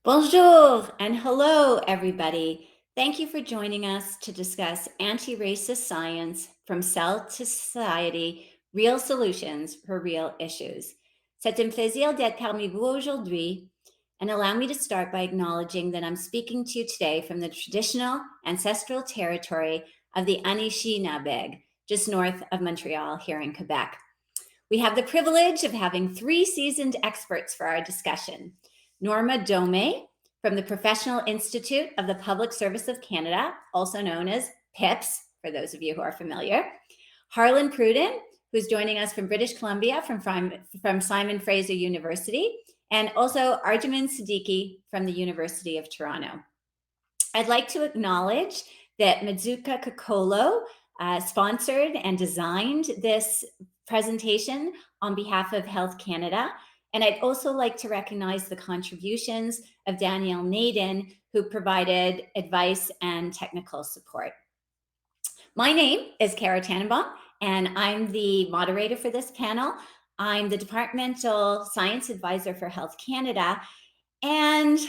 Bonjour and hello, everybody. Thank you for joining us to discuss anti-racist science from cell to society, real solutions for real issues. C'est un plaisir d'être parmi vous aujourd'hui, and allow me to start by acknowledging that I'm speaking to you today from the traditional ancestral territory of the Anishinaabe, just north of Montreal here in Quebec. We have the privilege of having three seasoned experts for our discussion. Norma Dome from the Professional Institute of the Public Service of Canada, also known as PIPS, for those of you who are familiar. Harlan Pruden, who's joining us from British Columbia from Simon Fraser University, and also Arjuman Siddiqui from the University of Toronto. I'd like to acknowledge that Mizuka Kokolo sponsored and designed this presentation on behalf of Health Canada. And I'd also like to recognize the contributions of Danielle Naden, who provided advice and technical support. My name is Kara Tannenbaum, and I'm the moderator for this panel. I'm the Departmental Science Advisor for Health Canada, and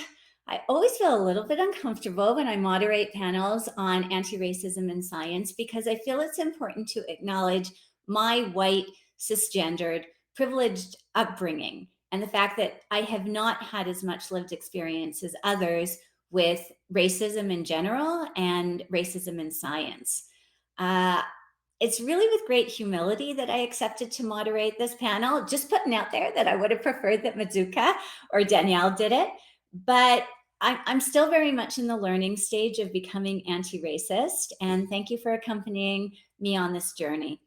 I always feel a little bit uncomfortable when I moderate panels on anti-racism in science because I feel it's important to acknowledge my white, cisgendered, privileged upbringing and the fact that I have not had as much lived experience as others with racism in general and racism in science. It's really with great humility that I accepted to moderate this panel, just putting out there that I would have preferred that Mizuka or Danielle did it. But I'm still very much in the learning stage of becoming anti-racist, and thank you for accompanying me on this journey.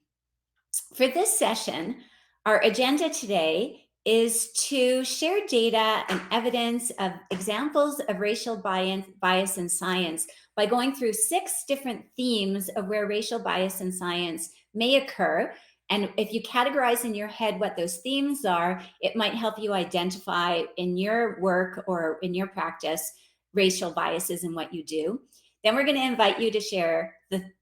For this session, our agenda today is to share data and evidence of examples of racial bias in science by going through 6 different themes of where racial bias in science may occur. And if you categorize in your head what those themes are, it might help you identify in your work or in your practice racial biases in what you do. Then we're going to invite you to share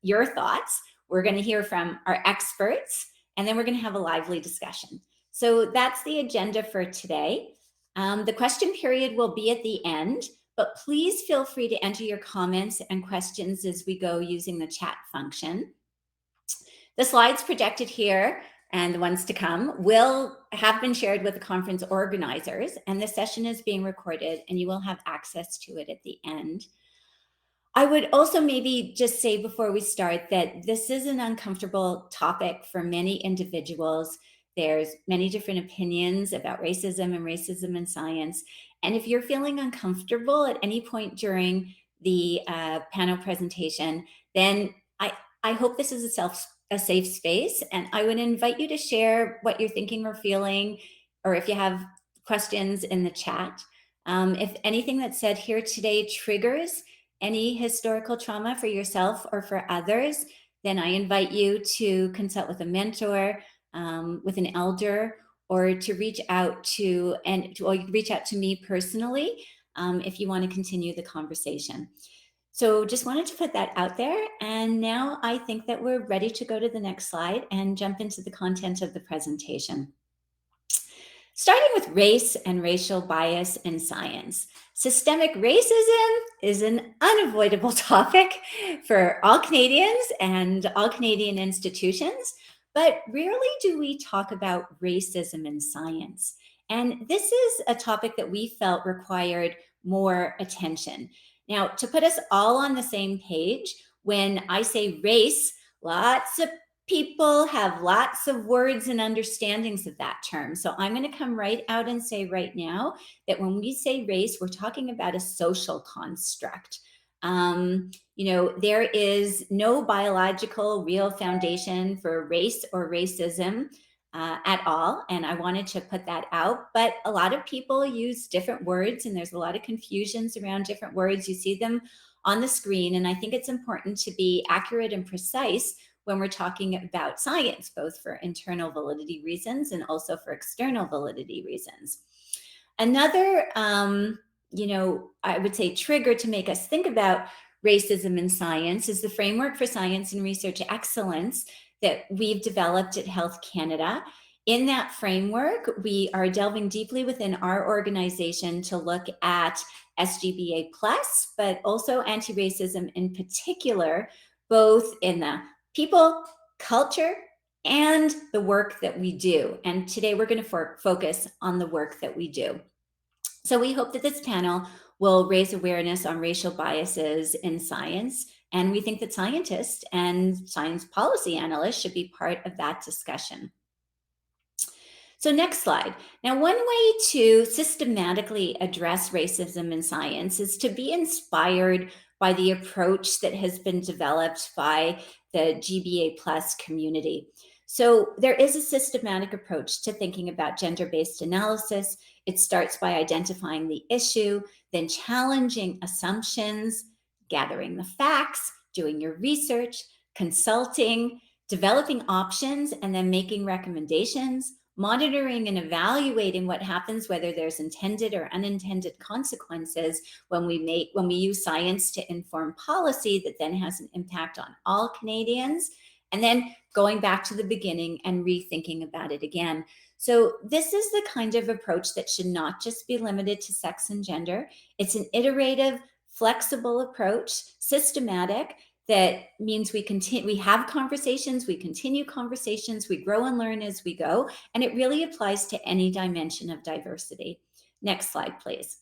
your thoughts. We're going to hear from our experts, and then we're going to have a lively discussion. So that's the agenda for today. The question period will be at the end, but please feel free to enter your comments and questions as we go using the chat function. The slides projected here and the ones to come will have been shared with the conference organizers, and the session is being recorded and you will have access to it at the end. I would also maybe just say before we start that this is an uncomfortable topic for many individuals. There's many different opinions about racism and racism in science. And if you're feeling uncomfortable at any point during the panel presentation, then I hope this is a safe space. And I would invite you to share what you're thinking or feeling, or if you have questions in the chat. If anything that's said here today triggers any historical trauma for yourself or for others, then I invite you to consult with a mentor, with an elder, or to reach out to me personally if you want to continue the conversation. So just wanted to put that out there. And now I think that we're ready to go to the next slide and jump into the content of the presentation. Starting with race and racial bias in science. Systemic racism is an unavoidable topic for all Canadians and all Canadian institutions, but rarely do we talk about racism in science. And this is a topic that we felt required more attention. Now, to put us all on the same page, when I say race, lots of people have lots of words and understandings of that term. So I'm going to come right out and say right now that when we say race, we're talking about a social construct. There is no biological real foundation for race or racism at all. And I wanted to put that out. But a lot of people use different words, and there's a lot of confusions around different words. You see them on the screen. And I think it's important to be accurate and precise when we're talking about science, both for internal validity reasons and also for external validity reasons. Another, I would say trigger to make us think about racism in science is the framework for science and research excellence that we've developed at Health Canada. In that framework, we are delving deeply within our organization to look at SGBA plus, but also anti-racism in particular, both in the people, culture, and the work that we do. And today we're going to focus on the work that we do. So we hope that this panel will raise awareness on racial biases in science. And we think that scientists and science policy analysts should be part of that discussion. So, next slide. Now, one way to systematically address racism in science is to be inspired by the approach that has been developed by the GBA plus community. So, there is a systematic approach to thinking about gender based analysis. It starts by identifying the issue, then challenging assumptions, gathering the facts, doing your research, consulting, developing options, and then making recommendations, monitoring and evaluating what happens, whether there's intended or unintended consequences when we use science to inform policy that then has an impact on all Canadians, and then going back to the beginning and rethinking about it again. So this is the kind of approach that should not just be limited to sex and gender. It's an iterative, flexible approach, systematic, that means we have conversations, we continue conversations, we grow and learn as we go, and it really applies to any dimension of diversity. Next slide, please.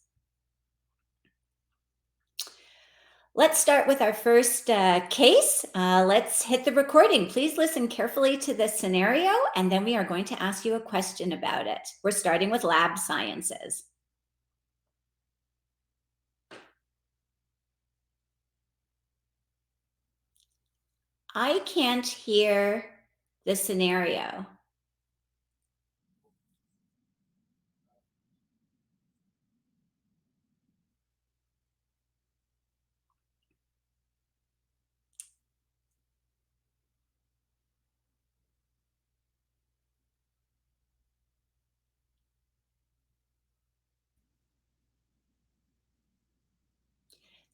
Let's start with our first case. Let's hit the recording. Please listen carefully to this scenario, and then we are going to ask you a question about it. We're starting with lab sciences. I can't hear the scenario.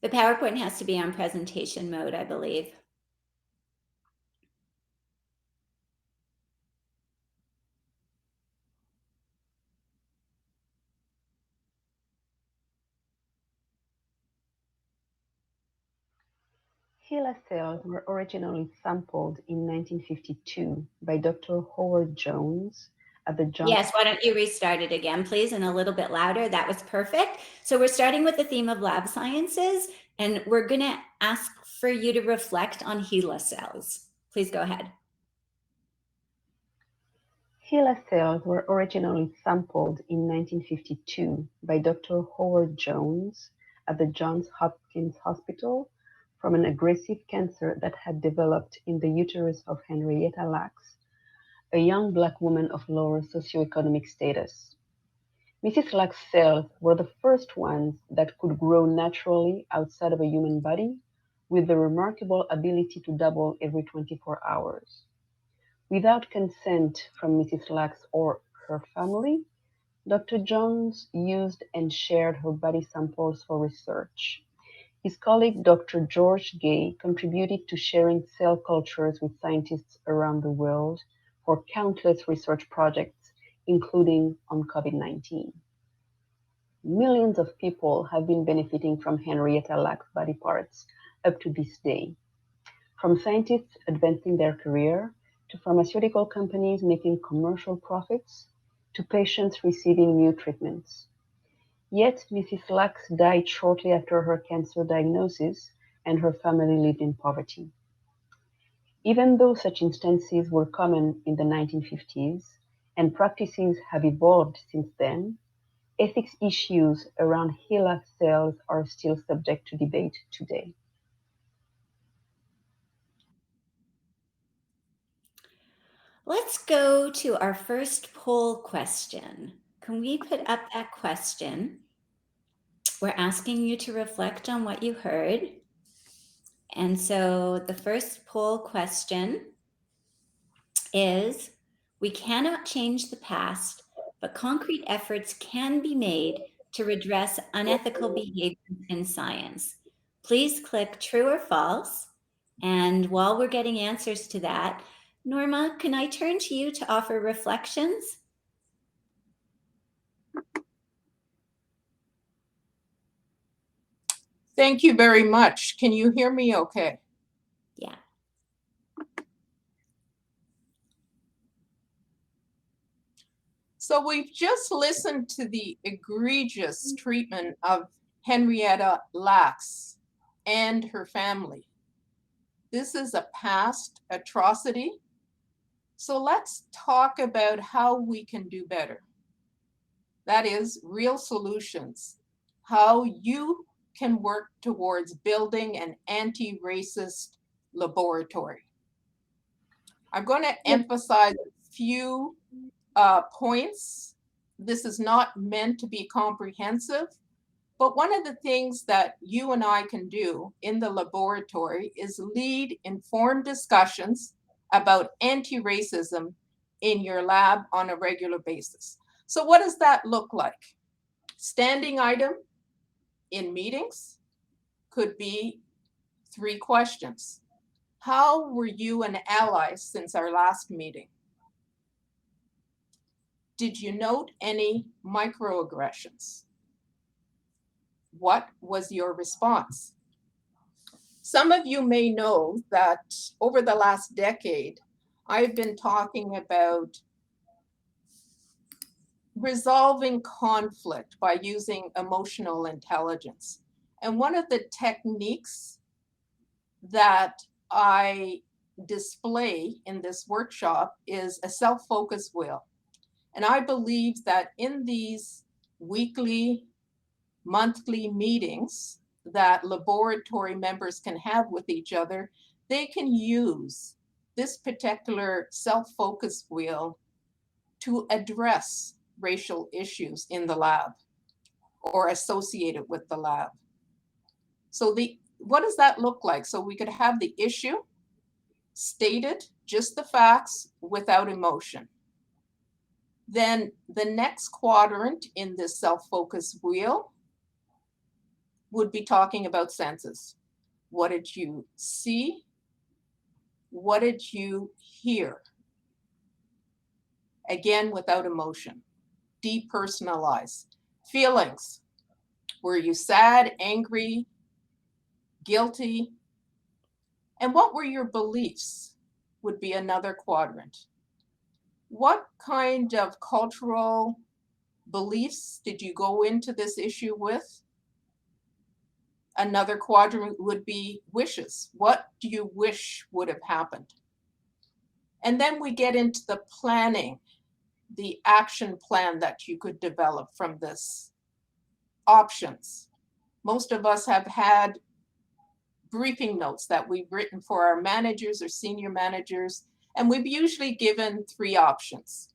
The PowerPoint has to be on presentation mode, I believe. HeLa cells were originally sampled in 1952 by Dr. Howard Jones at the Johns. Yes, why don't you restart it again, please, and a little bit louder? That was perfect. So we're starting with the theme of lab sciences, and we're going to ask for you to reflect on HeLa cells. Please go ahead. HeLa cells were originally sampled in 1952 by Dr. Howard Jones at the Johns Hopkins Hospital from an aggressive cancer that had developed in the uterus of Henrietta Lacks, a young Black woman of lower socioeconomic status. Mrs. Lacks' cells were the first ones that could grow naturally outside of a human body, with the remarkable ability to double every 24 hours. Without consent from Mrs. Lacks or her family, Dr. Jones used and shared her body samples for research. His colleague Dr. George Gay contributed to sharing cell cultures with scientists around the world for countless research projects, including on COVID-19. Millions of people have been benefiting from Henrietta Lacks' body parts up to this day, from scientists advancing their career, to pharmaceutical companies making commercial profits, to patients receiving new treatments. Yet Mrs. Lacks died shortly after her cancer diagnosis, and her family lived in poverty. Even though such instances were common in the 1950s, and practices have evolved since then, ethics issues around HeLa cells are still subject to debate today. Let's go to our first poll question. Can we put up that question? We're asking you to reflect on what you heard. And so the first poll question is, we cannot change the past, but concrete efforts can be made to redress unethical behavior in science. Please click true or false. And while we're getting answers to that, Norma, can I turn to you to offer reflections? Thank you very much. Can you hear me okay? Yeah. So we've just listened to the egregious treatment of Henrietta Lacks and her family. This is a past atrocity. So let's talk about how we can do better. That is real solutions, how you can work towards building an anti-racist laboratory. I'm going to emphasize a few points. This is not meant to be comprehensive, but one of the things that you and I can do in the laboratory is lead informed discussions about anti-racism in your lab on a regular basis. So what does that look like? Standing item in meetings could be 3 questions. How were you an ally since our last meeting? Did you note any microaggressions? What was your response? Some of you may know that over the last decade, I've been talking about resolving conflict by using emotional intelligence. And one of the techniques that I display in this workshop is a self-focus wheel. And I believe that in these weekly, monthly meetings that laboratory members can have with each other, they can use this particular self-focus wheel to address racial issues in the lab or associated with the lab. So what does that look like? So we could have the issue stated, just the facts without emotion. Then the next quadrant in this self-focus wheel would be talking about senses. What did you see? What did you hear? Again, without emotion. Depersonalize. Feelings. Were you sad, angry, guilty? And what were your beliefs? Would be another quadrant. What kind of cultural beliefs did you go into this issue with? Another quadrant would be wishes. What do you wish would have happened? And then we get into the planning, the action plan that you could develop from this. Options. Most of us have had briefing notes that we've written for our managers or senior managers, and we've usually given 3 options.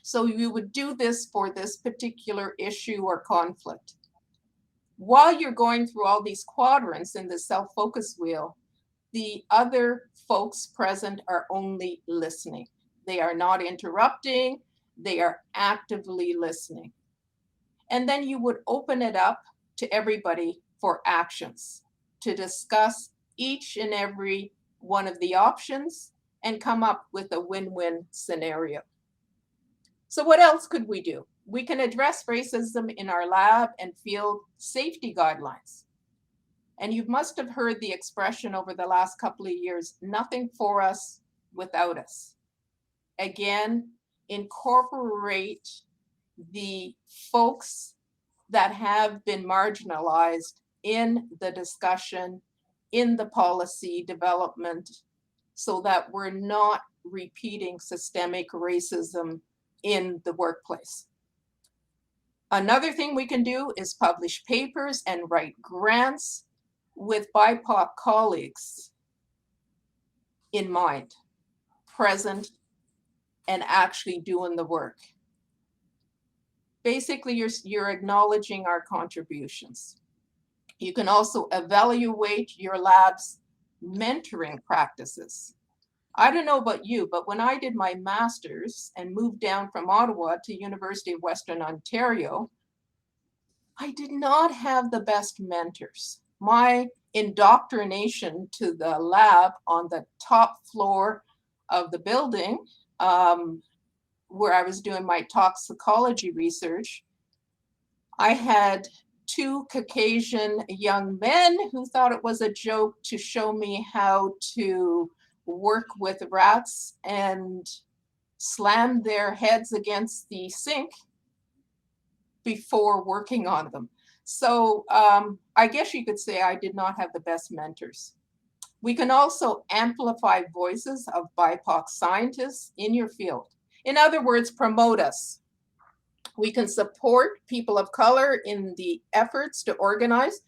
So you would do this for this particular issue or conflict. While you're going through all these quadrants in the self-focus wheel, the other folks present are only listening. They are not interrupting, they are actively listening. And then you would open it up to everybody for actions, to discuss each and every one of the options and come up with a win-win scenario. So what else could we do? We can address racism in our lab and field safety guidelines. And you must have heard the expression over the last couple of years, nothing for us without us. Again, incorporate the folks that have been marginalized in the discussion, in the policy development, so that we're not repeating systemic racism in the workplace. Another thing we can do is publish papers and write grants with BIPOC colleagues in mind, present and actually doing the work. Basically, you're acknowledging our contributions. You can also evaluate your lab's mentoring practices. I don't know about you, but when I did my master's and moved down from Ottawa to University of Western Ontario, I did not have the best mentors. My indoctrination to the lab on the top floor of the building where I was doing my toxicology research, I had two Caucasian young men who thought it was a joke to show me how to work with rats and slam their heads against the sink before working on them. So I guess you could say I did not have the best mentors. We can also amplify voices of BIPOC scientists in your field. In other words, promote us. We can support people of color in the efforts to organize.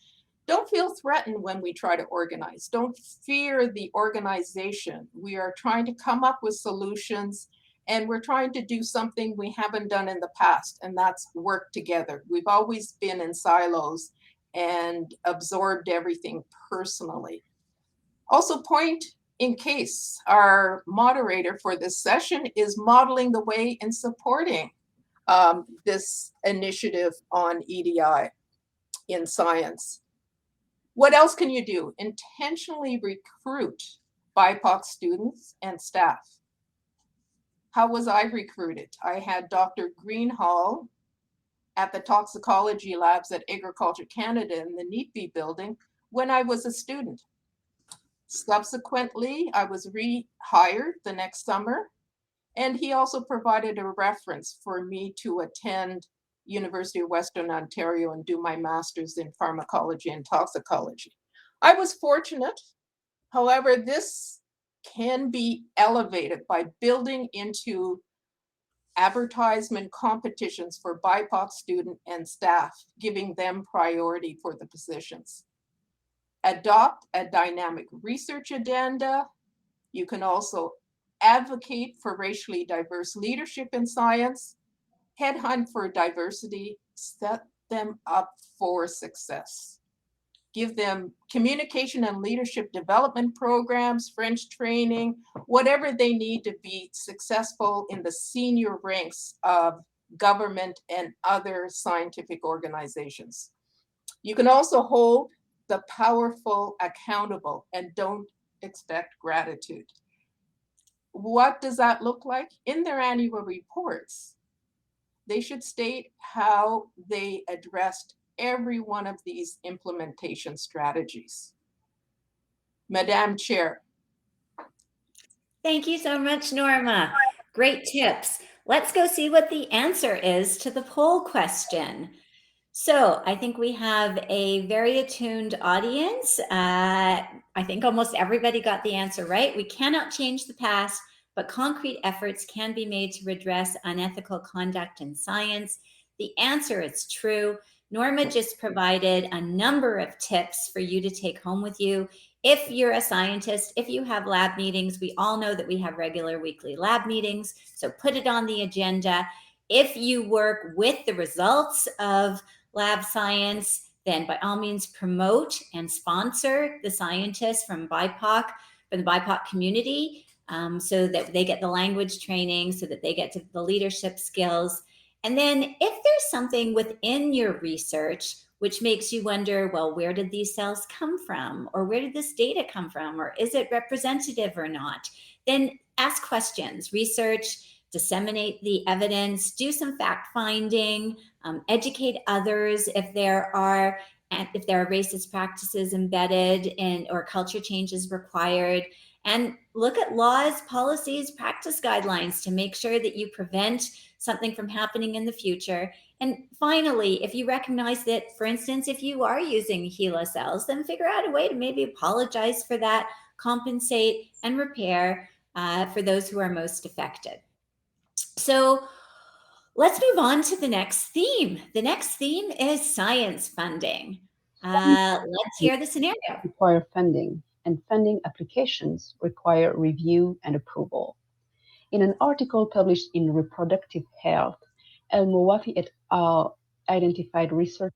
Don't feel threatened when we try to organize. Don't fear the organization. We are trying to come up with solutions, and we're trying to do something we haven't done in the past, and that's work together. We've always been in silos and absorbed everything personally. Also, point in case our moderator for this session is modeling the way in supporting this initiative on EDI in science. What else can you do? Intentionally recruit BIPOC students and staff. How was I recruited? I had Dr. Greenhall at the toxicology labs at Agriculture Canada in the NEPB building when I was a student. Subsequently, I was rehired the next summer, and he also provided a reference for me to attend University of Western Ontario and do my master's in pharmacology and toxicology. I was fortunate. However, this can be elevated by building into advertisement competitions for BIPOC student and staff, giving them priority for the positions. Adopt a dynamic research agenda. You can also advocate for racially diverse leadership in science, headhunt for diversity, set them up for success. Give them communication and leadership development programs, French training, whatever they need to be successful in the senior ranks of government and other scientific organizations. You can also hold the powerful accountable and don't expect gratitude. What does that look like? In their annual reports, they should state how they addressed every one of these implementation strategies. Madam Chair. Thank you so much, Norma. Great tips. Let's go see what the answer is to the poll question. So I think we have a very attuned audience. I think almost everybody got the answer right. We cannot change the past, but concrete efforts can be made to redress unethical conduct in science. The answer is true. Norma just provided a number of tips for you to take home with you. If you're a scientist, if you have lab meetings, we all know that we have regular weekly lab meetings, so put it on the agenda. If you work with the results of lab science, then by all means promote and sponsor the scientists from the BIPOC community, so that they get the language training, so that they get to the leadership skills. And then if there's something within your research which makes you wonder, well, where did these cells come from? Or where did this data come from? Or is it representative or not? Then ask questions, research, disseminate the evidence, do some fact finding, educate others if there are racist practices embedded in or culture changes required, and look at laws, policies, practice guidelines to make sure that you prevent something from happening in the future. And finally, if you recognize that, for instance, if you are using HeLa cells, then figure out a way to maybe apologize for that, compensate and repair for those who are most affected. So let's move on to the next theme. The next theme is science funding. Let's hear the scenario. Require funding, and funding applications require review and approval. In an article published in Reproductive Health, El Mowafi et al. Identified research.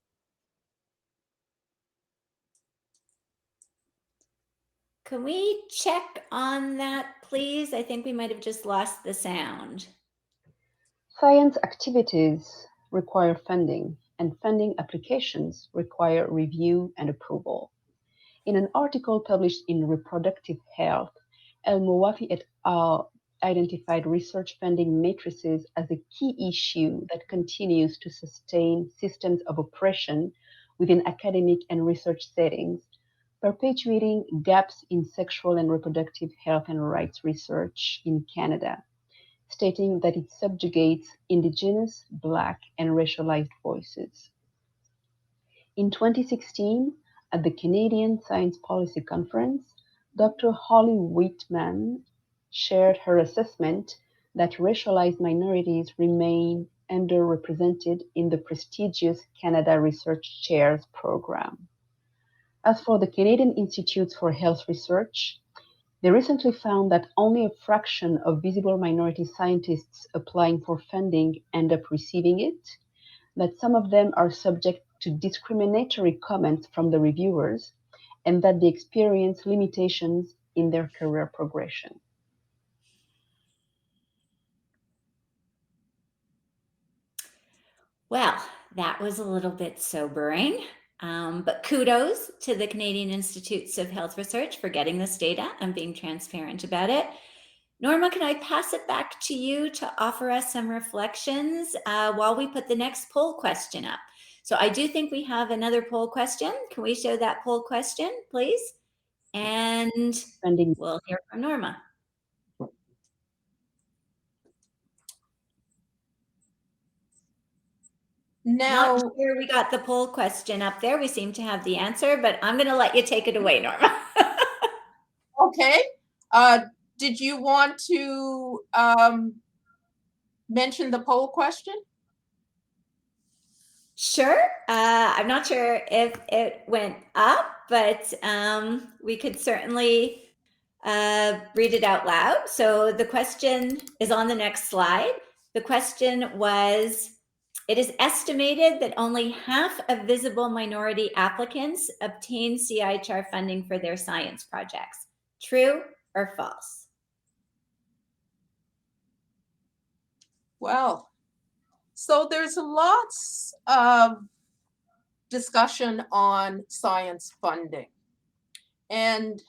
Can we check on that, please? I think we might have just lost the sound. Science activities require funding, and funding applications require review and approval. In an article published in Reproductive Health, El Mowafi et al. identified research funding matrices as a key issue that continues to sustain systems of oppression within academic and research settings, perpetuating gaps in sexual and reproductive health and rights research in Canada, stating that it subjugates Indigenous, Black, and racialized voices. In 2016, at the Canadian Science Policy Conference, Dr. Holly Whitman shared her assessment that racialized minorities remain underrepresented in the prestigious Canada Research Chairs program. As for the Canadian Institutes for Health Research, they recently found that only a fraction of visible minority scientists applying for funding end up receiving it, that some of them are subject to discriminatory comments from the reviewers, and that they experience limitations in their career progression. Well, that was a little bit sobering, but kudos to the Canadian Institutes of Health Research for getting this data and being transparent about it. Norma, can I pass it back to you to offer us some reflections while we put the next poll question up? So I do think we have another poll question. Can we show that poll question, please? And we'll hear from Norma. Now, not sure we got the poll question up there. We seem to have the answer, but I'm going to let you take it away, Norma. Okay. Did you want to mention the poll question? Sure. I'm not sure if it went up, but we could certainly read it out loud. So the question is on the next slide. The question was, it is estimated that only half of visible minority applicants obtain CIHR funding for their science projects. True or false? Well, so there's lots of discussion on science funding. And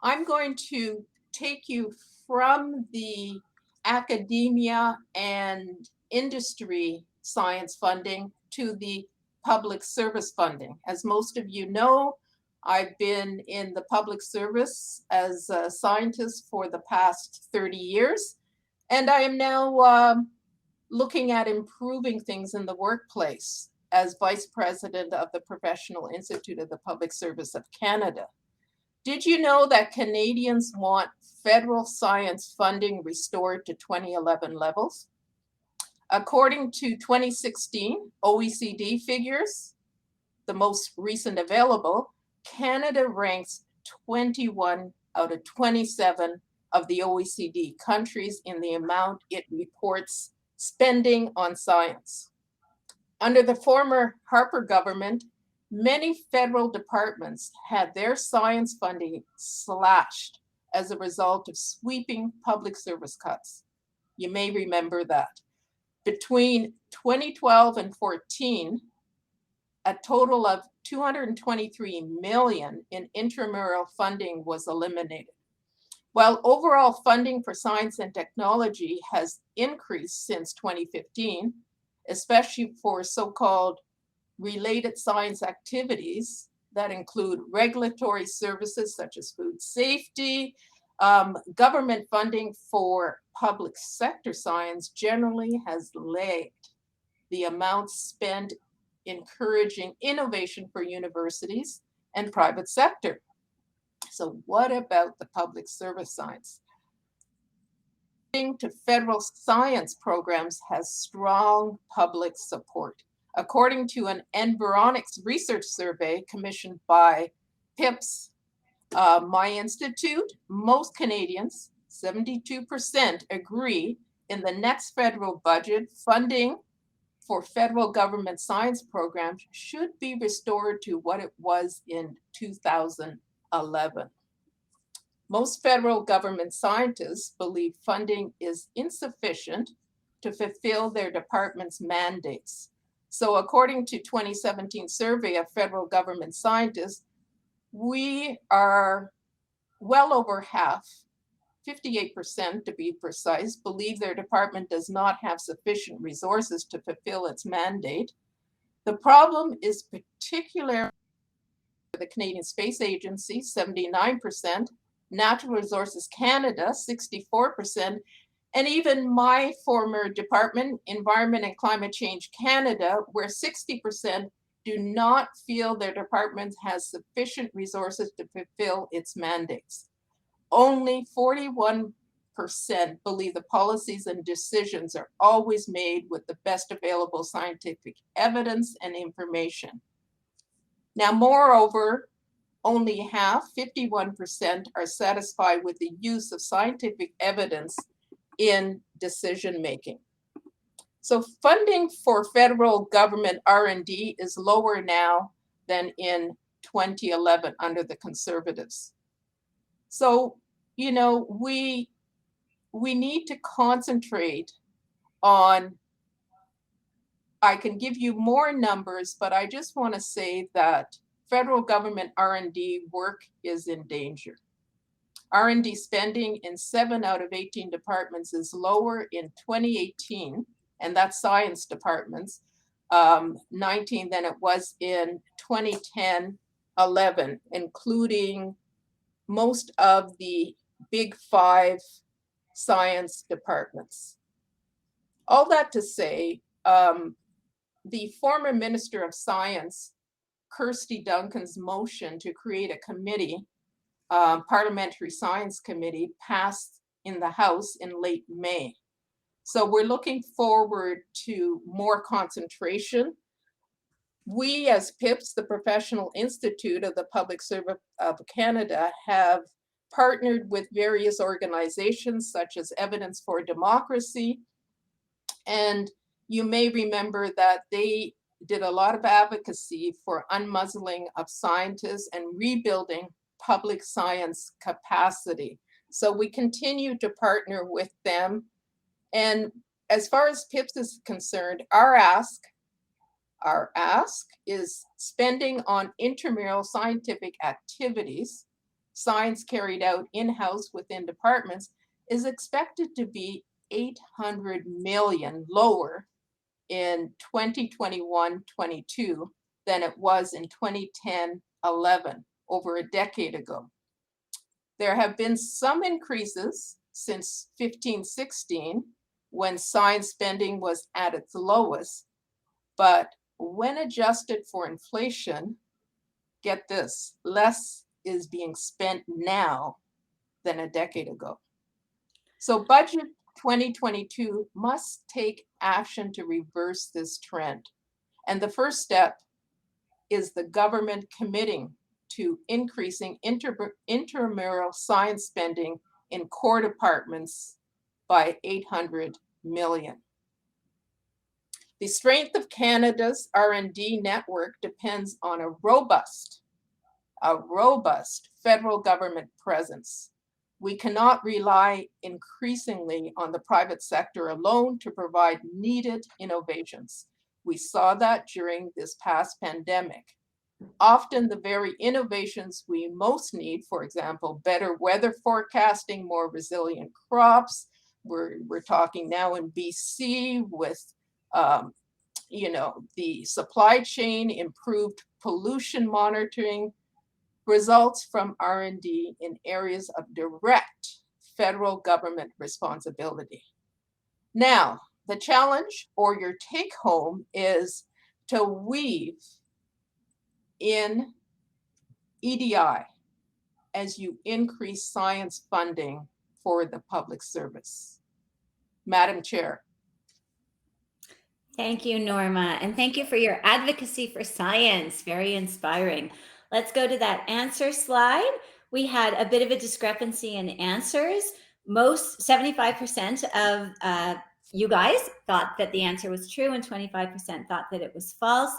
I'm going to take you from the academia and industry science funding to the public service funding. As most of you know, I've been in the public service as a scientist for the past 30 years, and I am now looking at improving things in the workplace as Vice President of the Professional Institute of the Public Service of Canada. Did you know that Canadians want federal science funding restored to 2011 levels? According to 2016 OECD figures, the most recent available, Canada ranks 21 out of 27 of the OECD countries in the amount it reports spending on science. Under the former Harper government, many federal departments had their science funding slashed as a result of sweeping public service cuts. You may remember that. Between 2012 and 14, a total of $223 million in intramural funding was eliminated. While overall funding for science and technology has increased since 2015, especially for so-called related science activities that include regulatory services such as food safety, government funding for public sector science generally has lagged the amounts spent encouraging innovation for universities and private sector. So what about the public service science? Funding to federal science programs has strong public support. According to an Environics research survey commissioned by PIPS, my institute, most Canadians, 72%, agree in the next federal budget funding for federal government science programs should be restored to what it was in 2011. Most federal government scientists believe funding is insufficient to fulfill their department's mandates. So according to 2017 survey of federal government scientists, we are well over half, 58% to be precise, believe their department does not have sufficient resources to fulfill its mandate. The problem is particularly for the Canadian Space Agency, 79%, Natural Resources Canada, 64%, and even my former department, Environment and Climate Change Canada, where 60% do not feel their department has sufficient resources to fulfill its mandates. Only 41% believe the policies and decisions are always made with the best available scientific evidence and information. Now, moreover, only half, 51%, are satisfied with the use of scientific evidence in decision making. So funding for federal government R&D is lower now than in 2011 under the Conservatives. So, you know, we need to concentrate on, I can give you more numbers, but I just want to say that federal government R&D work is in danger. R&D spending in 7 out of 18 departments is lower in 2018, and that's science departments, 19 than it was in 2010-11, including most of the big 5 science departments. All that to say, the former Minister of Science, Kirsty Duncan's motion to create a committee, Parliamentary Science Committee, passed in the House in late May. So we're looking forward to more concentration. We as PIPS, the Professional Institute of the Public Service of Canada, have partnered with various organizations such as Evidence for Democracy. And you may remember that they did a lot of advocacy for unmuzzling of scientists and rebuilding public science capacity. So we continue to partner with them. And as far as PIPS is concerned, our ask is spending on intramural scientific activities, science carried out in-house within departments, is expected to be 800 million lower in 2021-22 than it was in 2010-11, over a decade ago. There have been some increases since 15-16, when science spending was at its lowest, but when adjusted for inflation, get this, less is being spent now than a decade ago. So budget 2022 must take action to reverse this trend. And the first step is the government committing to increasing intramural science spending in core departments by 800 million. The strength of Canada's R&D network depends on a robust federal government presence. We cannot rely increasingly on the private sector alone to provide needed innovations. We saw that during this past pandemic. Often the very innovations we most need, for example, better weather forecasting, more resilient crops. We're talking now in BC with the supply chain, improved pollution monitoring, results from R&D in areas of direct federal government responsibility. Now, the challenge or your take home is to weave in EDI as you increase science funding for the public service. Madam Chair. Thank you, Norma. And thank you for your advocacy for science. Very inspiring. Let's go to that answer slide. We had a bit of a discrepancy in answers. 75% of you guys thought that the answer was true and 25% thought that it was false.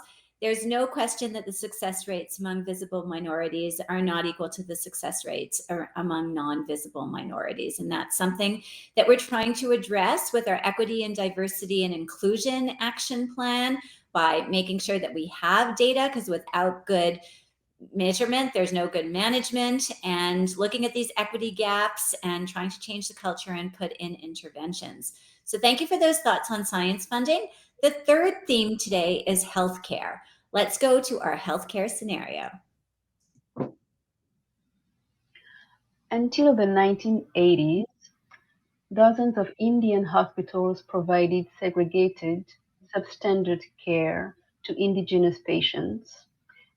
There's no question that the success rates among visible minorities are not equal to the success rates among non-visible minorities. And that's something that we're trying to address with our equity and diversity and inclusion action plan by making sure that we have data, because without good measurement, there's no good management, and looking at these equity gaps and trying to change the culture and put in interventions. So thank you for those thoughts on science funding. The third theme today is healthcare. Let's go to our healthcare scenario. Until the 1980s, dozens of Indian hospitals provided segregated, substandard care to indigenous patients,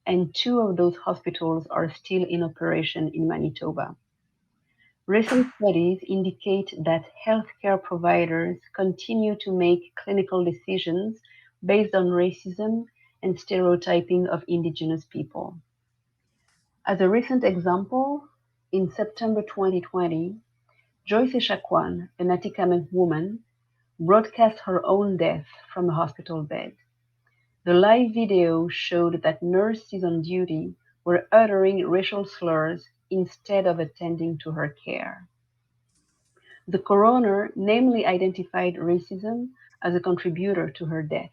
and two of those hospitals are still in operation in Manitoba. Recent studies indicate that healthcare providers continue to make clinical decisions based on racism and stereotyping of Indigenous people. As a recent example, in September 2020, Joyce Echaquan, an Atikamek woman, broadcast her own death from a hospital bed. The live video showed that nurses on duty were uttering racial slurs instead of attending to her care. The coroner namely identified racism as a contributor to her death.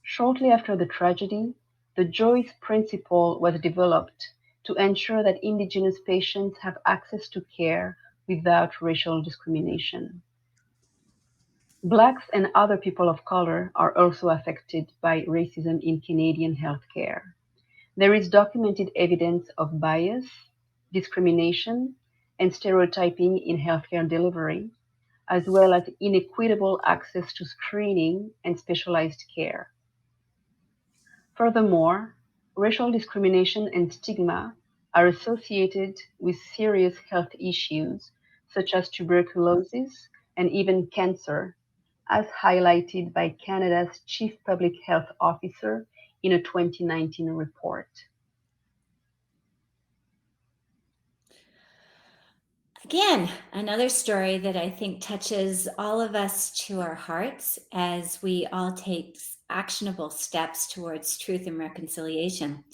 Shortly after the tragedy, the Joyce Principle was developed to ensure that Indigenous patients have access to care without racial discrimination. Blacks and other people of color are also affected by racism in Canadian healthcare. There is documented evidence of bias, discrimination, and stereotyping in healthcare delivery, as well as inequitable access to screening and specialized care. Furthermore, racial discrimination and stigma are associated with serious health issues such as tuberculosis and even cancer, as highlighted by Canada's Chief Public Health Officer in a 2019 report. Again, another story that I think touches all of us to our hearts as we all take actionable steps towards truth and reconciliation.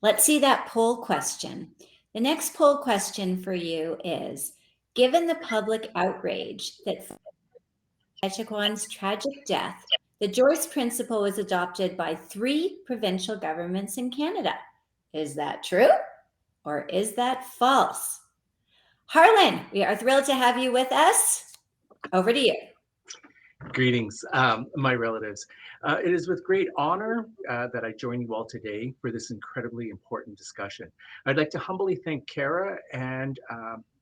Let's see that poll question. The next poll question for you is, given the public outrage that Echaquan's tragic death, the Joyce Principle was adopted by 3 provincial governments in Canada. Is that true or is that false? Harlan, we are thrilled to have you with us. Over to you. Greetings, my relatives. It is with great honor that I join you all today for this incredibly important discussion. I'd like to humbly thank Kara and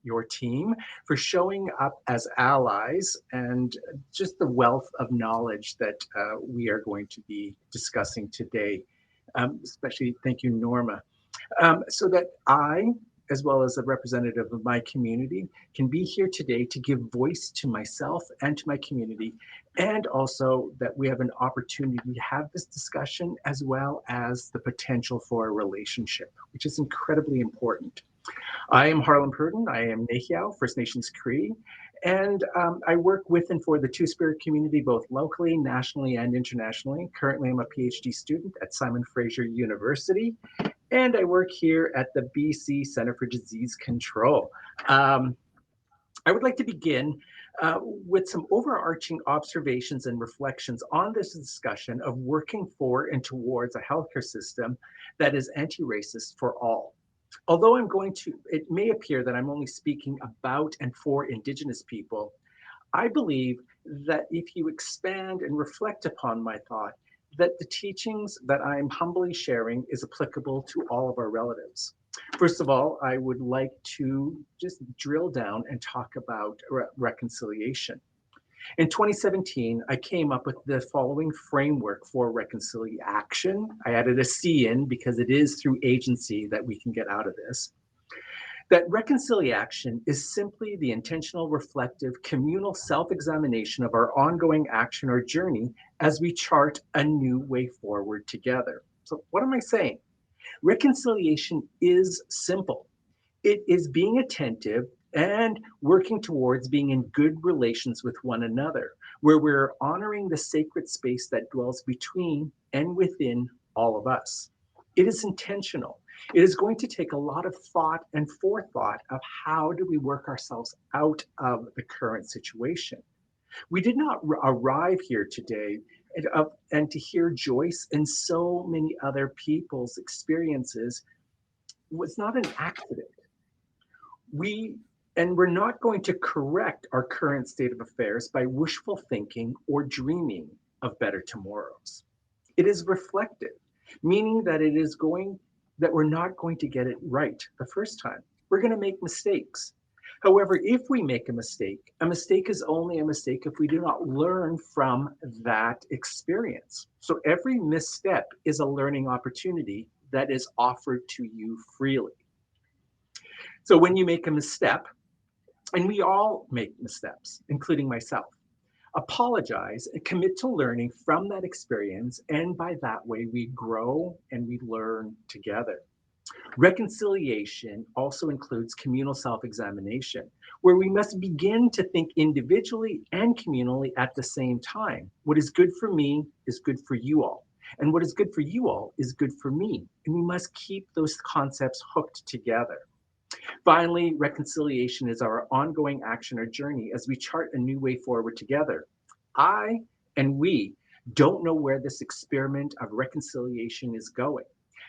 your team for showing up as allies and just the wealth of knowledge that we are going to be discussing today. Especially thank you, Norma. So that I, as well as a representative of my community, can be here today to give voice to myself and to my community, and also that we have an opportunity to have this discussion as well as the potential for a relationship, which is incredibly important. I am Harlan Purdon. I am Nehiyaw, First Nations Cree, and I work with and for the Two-Spirit community, both locally, nationally, and internationally. Currently, I'm a PhD student at Simon Fraser University, and I work here at the BC Centre for Disease Control. I would like to begin with some overarching observations and reflections on this discussion of working for and towards a healthcare system that is anti-racist for all. Although it may appear that I'm only speaking about and for Indigenous people, I believe that if you expand and reflect upon my thought, that the teachings that I'm humbly sharing is applicable to all of our relatives. First of all, I would like to just drill down and talk about reconciliation. In 2017, I came up with the following framework for reconciliation. I added a C in because it is through agency that we can get out of this. That reconciliation is simply the intentional, reflective, communal self-examination of our ongoing action or journey as we chart a new way forward together. So what am I saying? Reconciliation is simple. It is being attentive and working towards being in good relations with one another, where we're honoring the sacred space that dwells between and within all of us. It is intentional. It is going to take a lot of thought and forethought of how do we work ourselves out of the current situation. We did not arrive here today and to hear Joyce and so many other people's experiences was not an accident. We're not going to correct our current state of affairs by wishful thinking or dreaming of better tomorrows. It is reflective, meaning that we're not going to get it right the first time. We're going to make mistakes. However, if we make a mistake is only a mistake if we do not learn from that experience. So every misstep is a learning opportunity that is offered to you freely. So when you make a misstep, and we all make missteps, including myself, apologize and commit to learning from that experience, and by that way we grow and we learn together. Reconciliation also includes communal self-examination, where we must begin to think individually and communally at the same time. What is good for me is good for you all, and what is good for you all is good for me, and we must keep those concepts hooked together. Finally, reconciliation is our ongoing action or journey as we chart a new way forward together. I and we don't know where this experiment of reconciliation is going.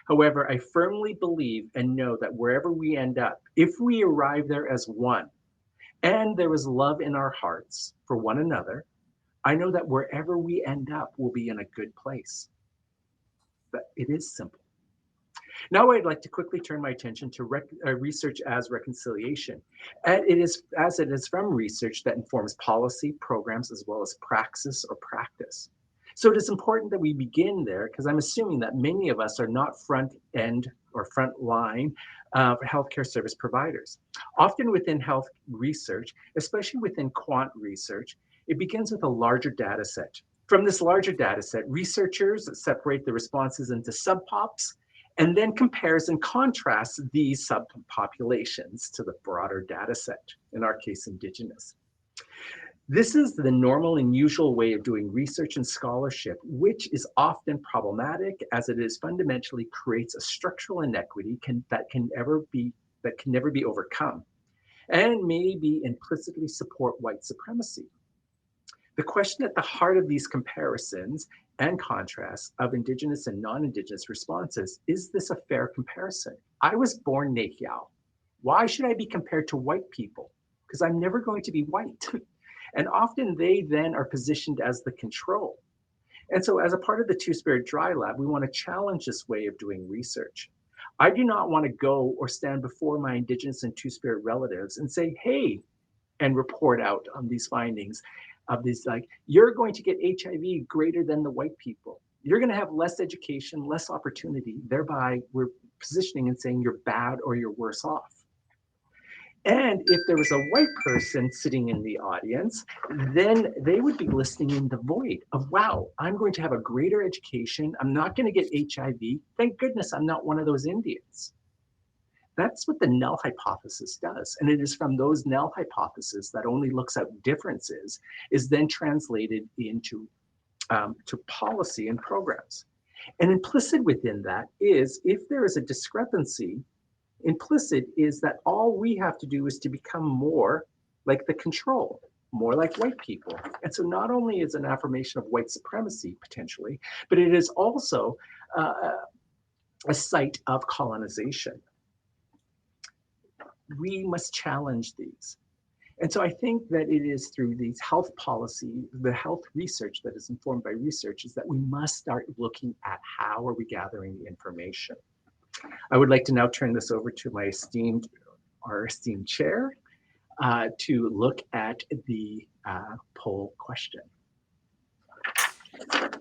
However, I firmly believe and know that wherever we end up, if we arrive there as one, and there is love in our hearts for one another, I know that wherever we end up will be in a good place. But it is simple. Now I'd like to quickly turn my attention to research as reconciliation. It is from research that informs policy, programs, as well as praxis or practice. So it is important that we begin there, because I'm assuming that many of us are not front end or front line healthcare service providers. Often within health research, especially within quant research, it begins with a larger data set. From this larger data set, researchers separate the responses into subpops, and then compares and contrasts these subpopulations to the broader data set, in our case, Indigenous. This is the normal and usual way of doing research and scholarship, which is often problematic as it is fundamentally creates a structural inequity that can never be overcome, and maybe implicitly support white supremacy. The question at the heart of these comparisons and contrasts of Indigenous and non-Indigenous responses, is this a fair comparison? I was born Nehiyaw. Why should I be compared to white people? Because I'm never going to be white. And often they then are positioned as the control. And so as a part of the Two-Spirit Dry Lab, we want to challenge this way of doing research. I do not want to go or stand before my Indigenous and Two-Spirit relatives and say, hey, and report out on these findings of these, like, you're going to get HIV greater than the white people. You're going to have less education, less opportunity. Thereby, we're positioning and saying you're bad or you're worse off. And if there was a white person sitting in the audience, then they would be listening in the void of, wow, I'm going to have a greater education. I'm not going to get HIV. Thank goodness I'm not one of those Indians. That's what the null hypothesis does. And it is from those null hypotheses that only looks at differences is then translated into to policy and programs. And implicit within that is, if there is a discrepancy, implicit is that all we have to do is to become more like the control, more like white people. And so not only is it an affirmation of white supremacy potentially, but it is also a site of colonization. We must challenge these. And so I think that it is through these health policy, the health research that is informed by research, is that we must start looking at how are we gathering the information. I would like to now turn this over to our esteemed chair to look at the poll question.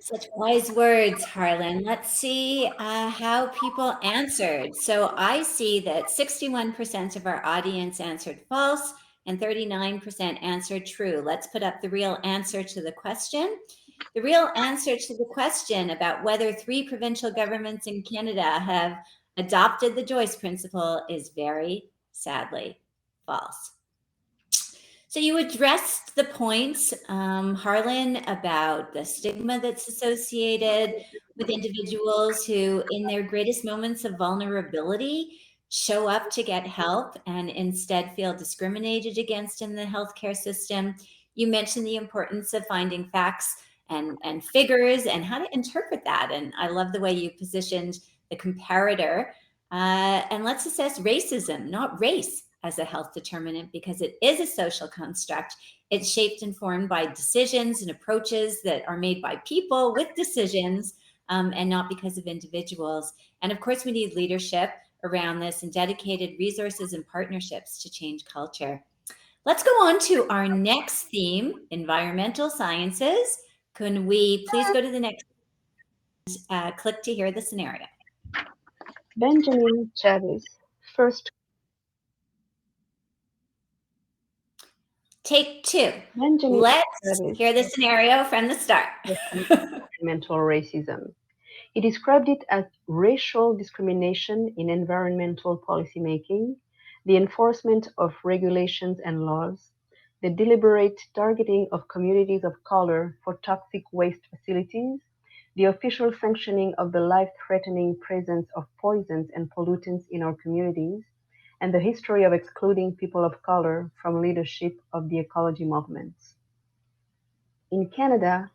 Such wise words, Harlan. Let's see how people answered. So I see that 61% of our audience answered false and 39% answered true. Let's put up the real answer to the question. The real answer to the question about whether 3 provincial governments in Canada have adopted the Joyce principle is very sadly false. So you addressed the points, Harlan, about the stigma that's associated with individuals who, in their greatest moments of vulnerability, show up to get help and instead feel discriminated against in the healthcare system. You mentioned the importance of finding facts and figures and how to interpret that. And I love the way you positioned the comparator. And let's assess racism, not race, as a health determinant, because it is a social construct. It's shaped and formed by decisions and approaches that are made by people with decisions, and not because of individuals. And of course, we need leadership around this and dedicated resources and partnerships to change culture. Let's go on to our next theme, environmental sciences. Can we please go to the next click to hear the scenario? Benjamin Chavis first Take two. Benjamin Let's Chavis hear the scenario from the start. environmental racism. He described it as racial discrimination in environmental policymaking, the enforcement of regulations and laws, the deliberate targeting of communities of color for toxic waste facilities, the official sanctioning of the life-threatening presence of poisons and pollutants in our communities, and the history of excluding people of color from leadership of the ecology movements. In Canada,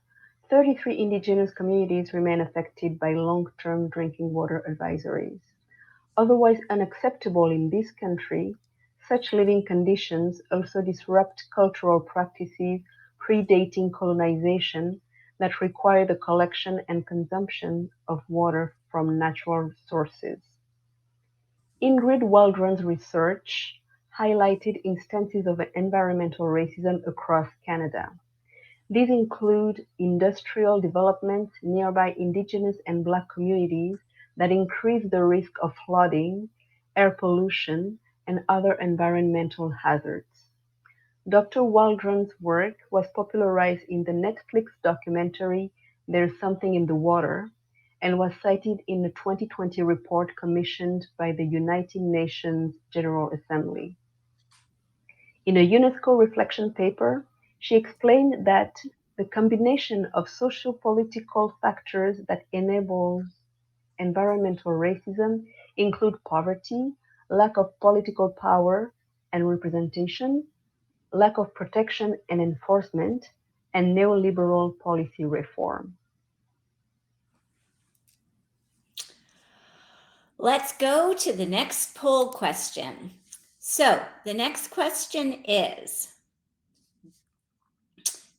33 Indigenous communities remain affected by long-term drinking water advisories. Otherwise unacceptable in this country, such living conditions also disrupt cultural practices predating colonization that require the collection and consumption of water from natural sources. Ingrid Waldron's research highlighted instances of environmental racism across Canada. These include industrial development nearby Indigenous and Black communities that increase the risk of flooding, air pollution, and other environmental hazards. Dr. Waldron's work was popularized in the Netflix documentary There's Something in the Water and was cited in a 2020 report commissioned by the United Nations General Assembly. In a UNESCO reflection paper, she explained that the combination of socio-political factors that enables environmental racism include poverty, lack of political power and representation, lack of protection and enforcement, and neoliberal policy reform. Let's go to the next poll question. So the next question is,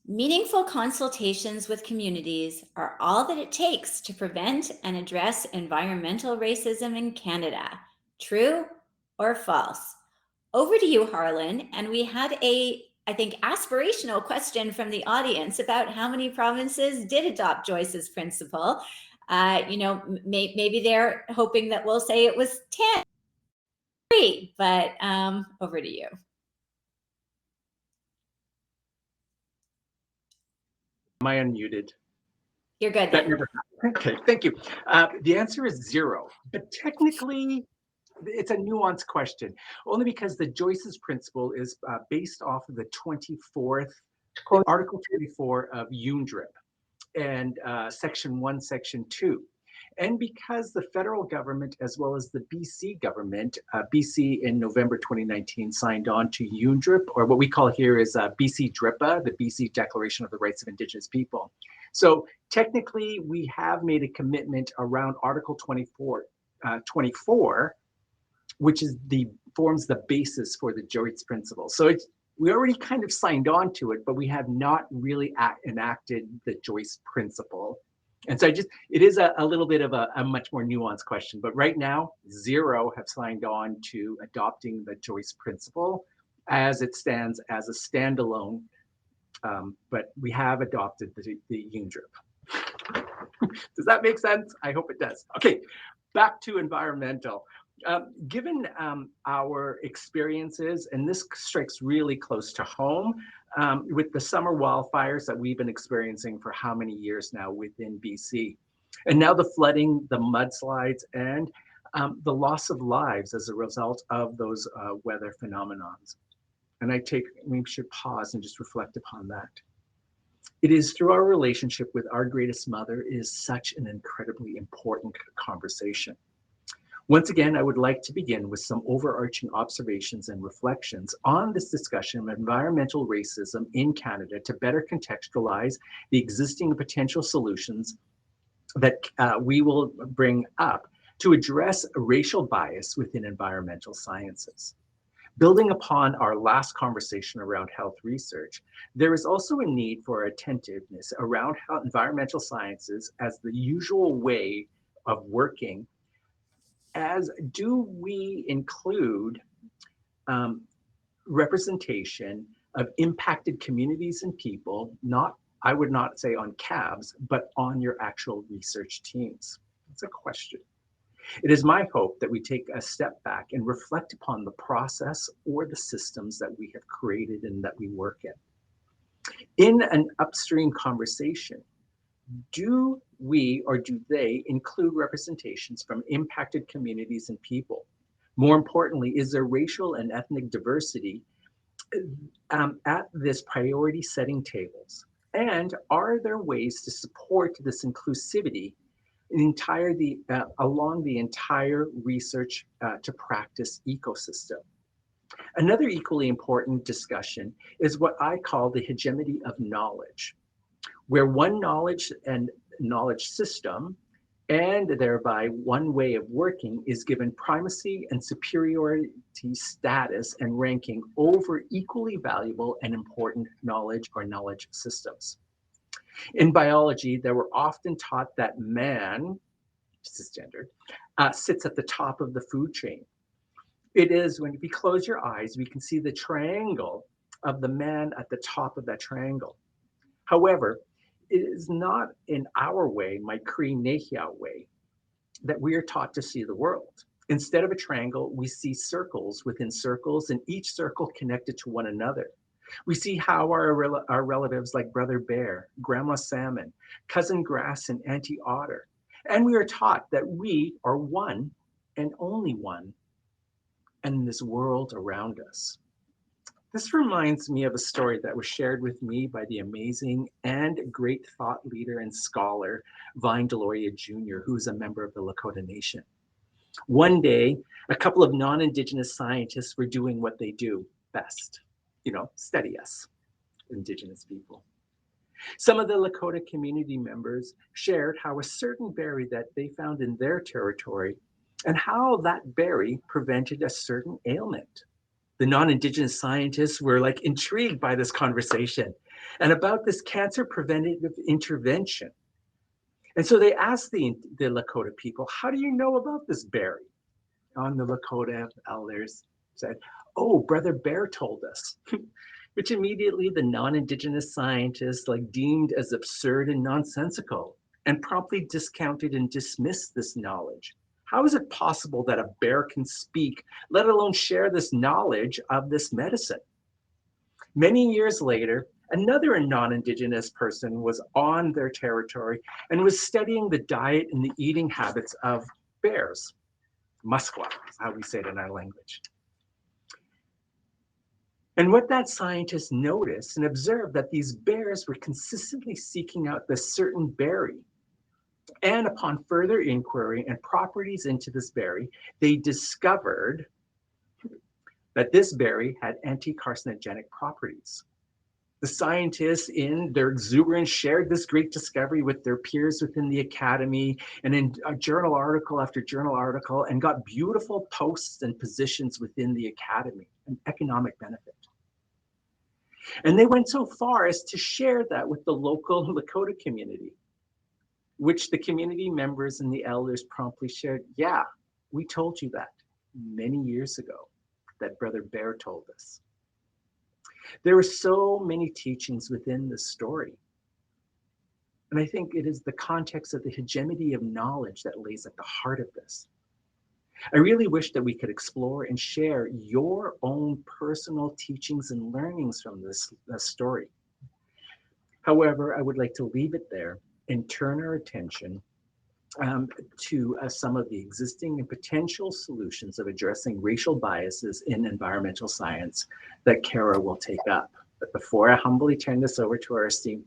meaningful consultations with communities are all that it takes to prevent and address environmental racism in Canada. True or false? Over to you, Harlan. And we had I think, aspirational question from the audience about how many provinces did adopt Joyce's principle. Maybe they're hoping that we'll say it was 10, but over to you. Am I unmuted? You're good. That never happened. Okay, thank you. The answer is 0, but technically it's a nuanced question, only because the Joyce's principle is based off of the 24th, Article 24 of UNDRIP and Section 1, Section 2. And because the federal government, as well as the BC government, BC in November 2019 signed on to UNDRIP, or what we call here is BC DRIPA, the BC Declaration of the Rights of Indigenous People. So technically, we have made a commitment around Article 24, which is forms the basis for the Joyce principle. So we already kind of signed on to it, but we have not really enacted the Joyce principle. And so it is a little bit of a much more nuanced question, but right now 0 have signed on to adopting the Joyce principle as it stands as a standalone, but we have adopted the UNDRIP. Does that make sense? I hope it does. Okay, back to environmental. Given our experiences, and this strikes really close to home, with the summer wildfires that we've been experiencing for how many years now within BC, and now the flooding, the mudslides, and the loss of lives as a result of those weather phenomenons. And we should pause and just reflect upon that. It is through our relationship with our greatest mother is such an incredibly important conversation. Once again, I would like to begin with some overarching observations and reflections on this discussion of environmental racism in Canada to better contextualize the existing potential solutions that we will bring up to address racial bias within environmental sciences. Building upon our last conversation around health research, there is also a need for attentiveness around how environmental sciences as the usual way of working. As do we include representation of impacted communities and people, not, I would not say on CABs, but on your actual research teams? That's a question. It is my hope that we take a step back and reflect upon the process or the systems that we have created and that we work in. In an upstream conversation, do we or do they include representations from impacted communities and people? More importantly, is there racial and ethnic diversity at this priority setting tables? And are there ways to support this inclusivity along the entire research to practice ecosystem? Another equally important discussion is what I call the hegemony of knowledge, where one knowledge and knowledge system, and thereby one way of working, is given primacy and superiority status and ranking over equally valuable and important knowledge or knowledge systems. In biology, they were often taught that man, cisgendered, sits at the top of the food chain. It is when we close your eyes, we can see the triangle of the man at the top of that triangle. However, it is not in our way, my Cree Nehia way, that we are taught to see the world. Instead of a triangle, we see circles within circles, and each circle connected to one another. We see how our relatives like Brother Bear, Grandma Salmon, Cousin Grass, and Auntie Otter. And we are taught that we are one and only one in this world around us. This reminds me of a story that was shared with me by the amazing and great thought leader and scholar, Vine Deloria Jr., who is a member of the Lakota Nation. One day, a couple of non-Indigenous scientists were doing what they do best, study us, Indigenous people. Some of the Lakota community members shared how a certain berry that they found in their territory and how that berry prevented a certain ailment. The non-Indigenous scientists were intrigued by this conversation and about this cancer preventative intervention. And so they asked the Lakota people, how do you know about this berry? And the Lakota elders said, oh, Brother Bear told us, which immediately the non-Indigenous scientists deemed as absurd and nonsensical and promptly discounted and dismissed this knowledge. How is it possible that a bear can speak, let alone share this knowledge of this medicine? Many years later, another non-Indigenous person was on their territory and was studying the diet and the eating habits of bears. Musquash is how we say it in our language. And what that scientist noticed and observed that these bears were consistently seeking out this certain berry. And upon further inquiry and properties into this berry, they discovered that this berry had anti-carcinogenic properties. The scientists, in their exuberance, shared this great discovery with their peers within the academy and in journal article after journal article, and got beautiful posts and positions within the academy, an economic benefit. And they went so far as to share that with the local Lakota community, which the community members and the elders promptly shared. Yeah, we told you that many years ago, that Brother Bear told us. There are so many teachings within this story. And I think it is the context of the hegemony of knowledge that lays at the heart of this. I really wish that we could explore and share your own personal teachings and learnings from this story. However, I would like to leave it there and turn our attention to some of the existing and potential solutions of addressing racial biases in environmental science that Kara will take up. But before I humbly turn this over to our esteemed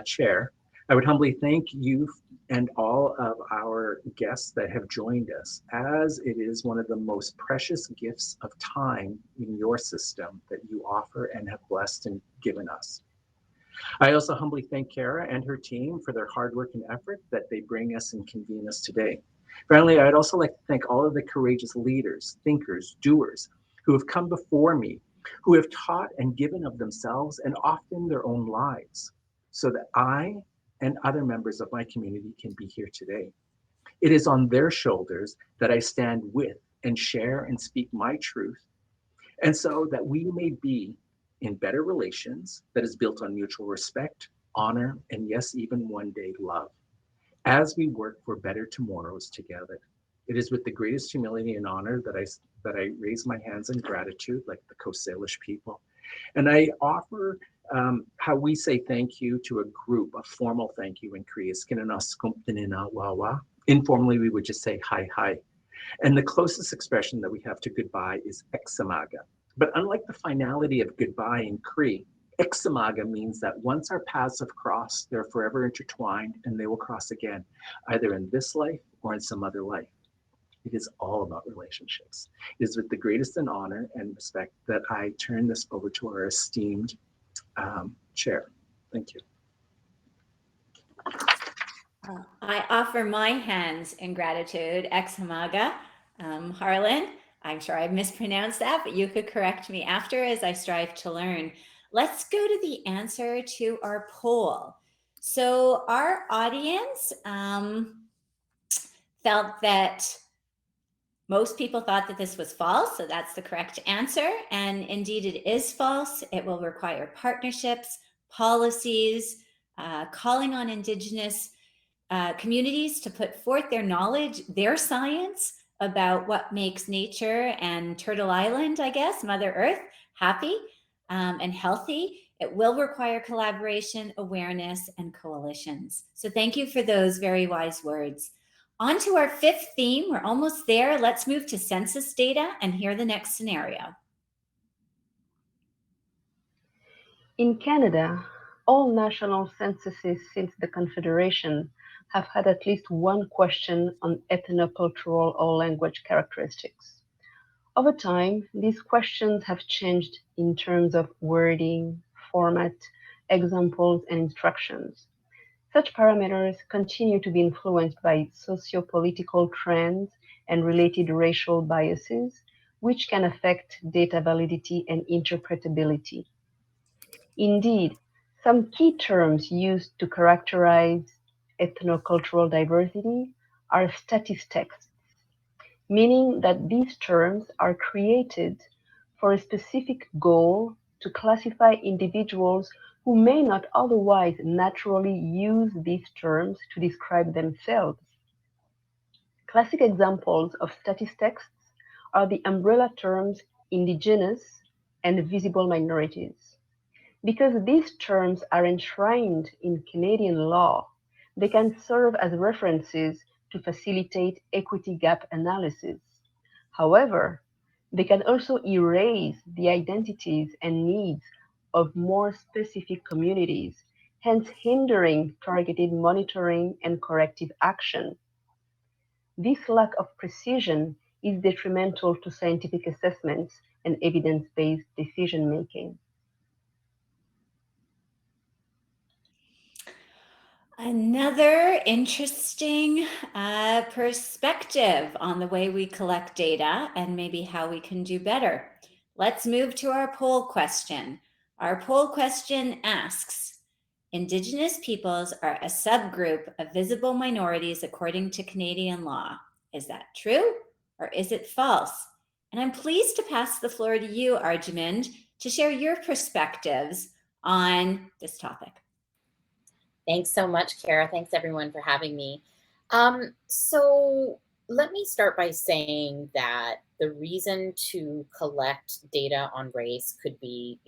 chair, I would humbly thank you and all of our guests that have joined us, as it is one of the most precious gifts of time in your system that you offer and have blessed and given us. I also humbly thank Kara and her team for their hard work and effort that they bring us and convene us today. Finally, I'd also like to thank all of the courageous leaders, thinkers, doers who have come before me, who have taught and given of themselves and often their own lives, so that I and other members of my community can be here today. It is on their shoulders that I stand with and share and speak my truth, and so that we may be in better relations that is built on mutual respect, honor, and yes, even one day love, as we work for better tomorrows together. It is with the greatest humility and honor that I raise my hands in gratitude, like the Coast Salish people, and I offer how we say thank you to a group, a formal thank you in Korea. Informally, we would just say hi hi. And the closest expression that we have to goodbye is eksamaga. But unlike the finality of goodbye in Cree, eksamaga means that once our paths have crossed, they're forever intertwined and they will cross again, either in this life or in some other life. It is all about relationships. It is with the greatest honor and respect that I turn this over to our esteemed chair. Thank you. I offer my hands in gratitude, ex Hamaga. Harlan, I'm sure I mispronounced that, but you could correct me after as I strive to learn. Let's go to the answer to our poll. So, our audience felt that most people thought that this was false, so that's the correct answer. And indeed, it is false. It will require partnerships, policies, calling on Indigenous communities to put forth their knowledge, their science about what makes nature and Turtle Island, I guess, Mother Earth, happy and healthy. It will require collaboration, awareness, and coalitions. So thank you for those very wise words. On to our fifth theme. We're almost there. Let's move to census data and hear the next scenario. In Canada, all national censuses since the Confederation have had at least one question on ethnocultural or language characteristics. Over time, these questions have changed in terms of wording, format, examples, and instructions. Such parameters continue to be influenced by socio-political trends and related racial biases, which can affect data validity and interpretability. Indeed, some key terms used to characterize ethnocultural diversity are statistics, meaning that these terms are created for a specific goal to classify individuals who may not otherwise naturally use these terms to describe themselves. Classic examples of statistics are the umbrella terms indigenous and visible minorities. Because these terms are enshrined in Canadian law, they can serve as references to facilitate equity gap analysis. However, they can also erase the identities and needs of more specific communities, hence hindering targeted monitoring and corrective action. This lack of precision is detrimental to scientific assessments and evidence-based decision making. Another interesting perspective on the way we collect data and maybe how we can do better. Let's move to our poll question. Our poll question asks, Indigenous peoples are a subgroup of visible minorities according to Canadian law. Is that true or is it false? And I'm pleased to pass the floor to you, Arjumand, to share your perspectives on this topic. Thanks so much, Kara. Thanks everyone for having me. So let me start by saying that the reason to collect data on race could be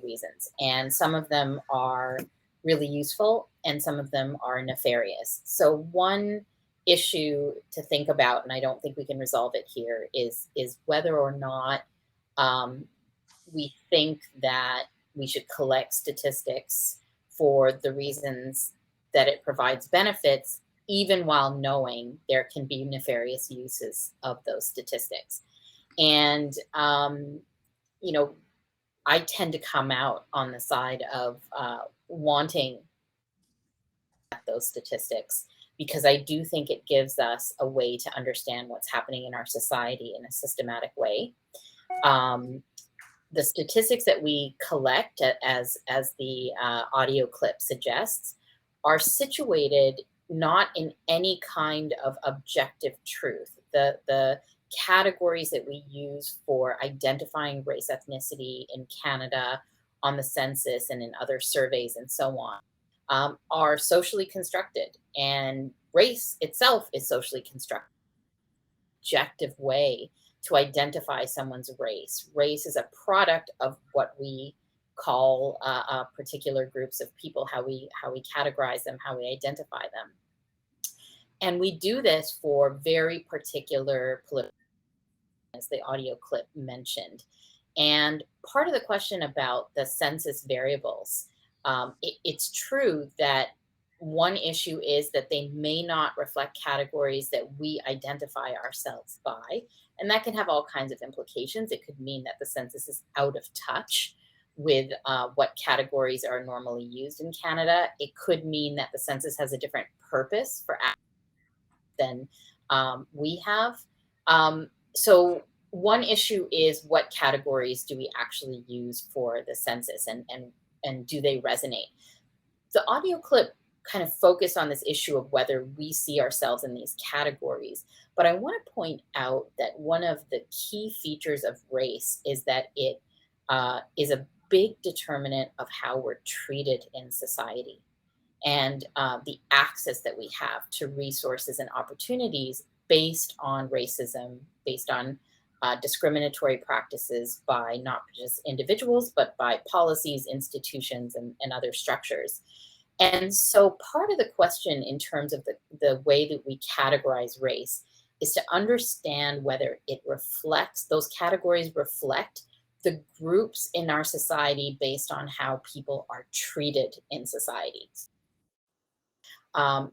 reasons, and some of them are really useful and some of them are nefarious. So one issue to think about, and I don't think we can resolve it here, is whether or not we think that we should collect statistics for the reasons that it provides benefits, even while knowing there can be nefarious uses of those statistics. And, you know, I tend to come out on the side of wanting those statistics, because I do think it gives us a way to understand what's happening in our society in a systematic way. The statistics that we collect, as the audio clip suggests, are situated not in any kind of objective truth. The categories that we use for identifying race, ethnicity in Canada on the census and in other surveys and so on are socially constructed, and race itself is socially constructed. Objective way to identify someone's race. Race is a product of what we call particular groups of people, how we categorize them, how we identify them. And we do this for very particular political, as the audio clip mentioned. And part of the question about the census variables, it's true that one issue is that they may not reflect categories that we identify ourselves by. And that can have all kinds of implications. It could mean that the census is out of touch with what categories are normally used in Canada. It could mean that the census has a different purpose for than we have. So one issue is, what categories do we actually use for the census, and do they resonate? The audio clip kind of focused on this issue of whether we see ourselves in these categories. But I want to point out that one of the key features of race is that it is a big determinant of how we're treated in society, and the access that we have to resources and opportunities based on racism, based on discriminatory practices by not just individuals, but by policies, institutions, and other structures. And so part of the question in terms of the way that we categorize race is to understand whether it reflects, those categories reflect the groups in our society based on how people are treated in society.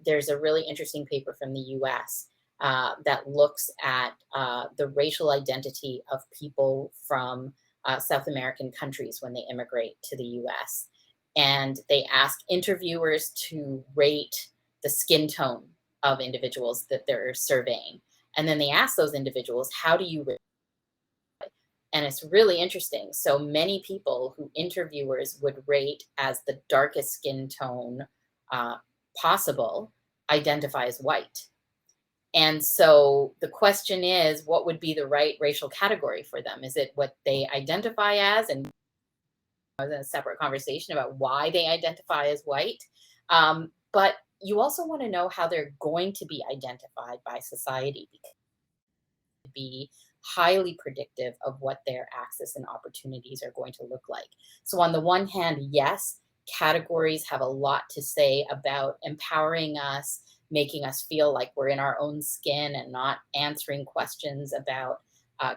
There's a really interesting paper from the US that looks at the racial identity of people from South American countries when they immigrate to the US. And they ask interviewers to rate the skin tone of individuals that they're surveying. And then they ask those individuals, how do you rate? And it's really interesting. So many people who interviewers would rate as the darkest skin tone possible identify as white. And so the question is, what would be the right racial category for them? Is it what they identify as? And a separate conversation about why they identify as white. But you also want to know how they're going to be identified by society, because it can be highly predictive of what their access and opportunities are going to look like. So on the one hand, yes, categories have a lot to say about empowering us, making us feel like we're in our own skin and not answering questions about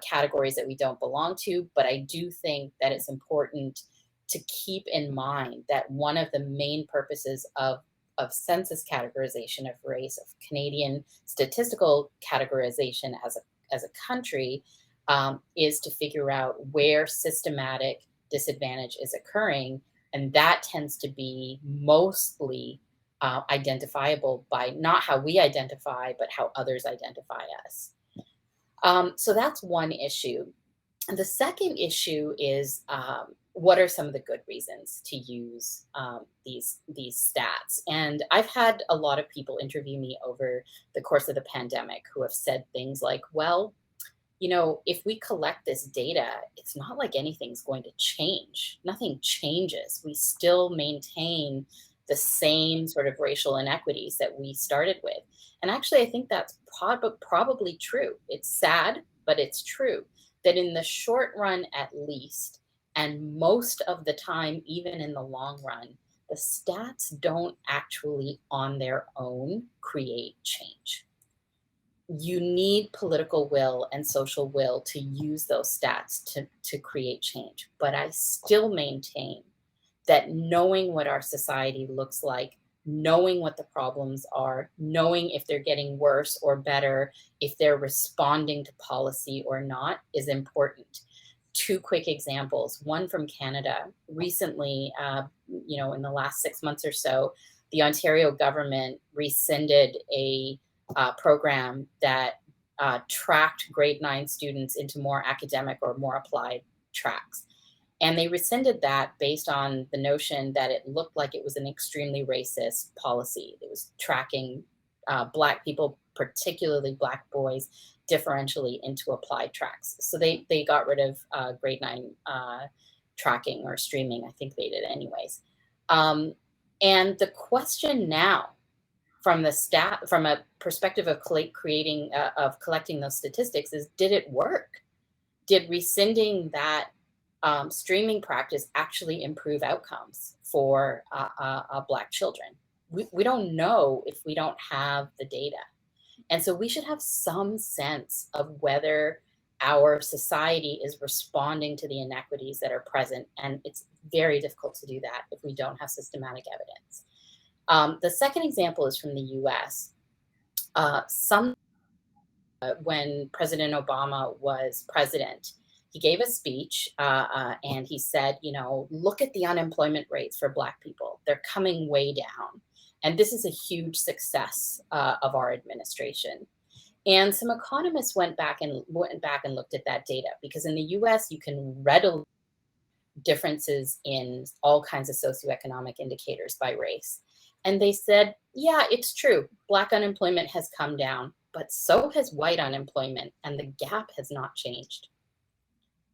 categories that we don't belong to. But I do think that it's important to keep in mind that one of the main purposes of census categorization of race, of Canadian statistical categorization as a country, is to figure out where systematic disadvantage is occurring. And that tends to be mostly identifiable by not how we identify, but how others identify us. So that's one issue. And the second issue is, what are some of the good reasons to use these stats? And I've had a lot of people interview me over the course of the pandemic who have said things like, well, you know, if we collect this data, it's not like anything's going to change. Nothing changes. We still maintain the same sort of racial inequities that we started with. And actually, I think that's probably true. It's sad, but it's true that in the short run, at least, and most of the time, even in the long run, the stats don't actually on their own create change. You need political will and social will to use those stats to create change. But I still maintain that knowing what our society looks like knowing what the problems are, knowing if they're getting worse or better, if they're responding to policy or not, is important. Two quick examples, one from Canada. Recently, in the last 6 months or so, the Ontario government rescinded a program that tracked grade 9 students into more academic or more applied tracks. And they rescinded that based on the notion that it looked like it was an extremely racist policy. It was tracking Black people, particularly Black boys, differentially into applied tracks. So they got rid of grade 9 tracking or streaming. I think they did anyways. And the question now, from a perspective of collecting those statistics, is, did it work? Did rescinding that streaming practice actually improve outcomes for Black children? We don't know if we don't have the data. And so we should have some sense of whether our society is responding to the inequities that are present. And it's very difficult to do that if we don't have systematic evidence. The second example is from the US. When President Obama was president, he gave a speech and he said, look at the unemployment rates for Black people. They're coming way down. And this is a huge success of our administration. And some economists went back and looked at that data, because in the US, you can readily differences in all kinds of socioeconomic indicators by race. And they said, yeah, it's true. Black unemployment has come down, but so has white unemployment, and the gap has not changed.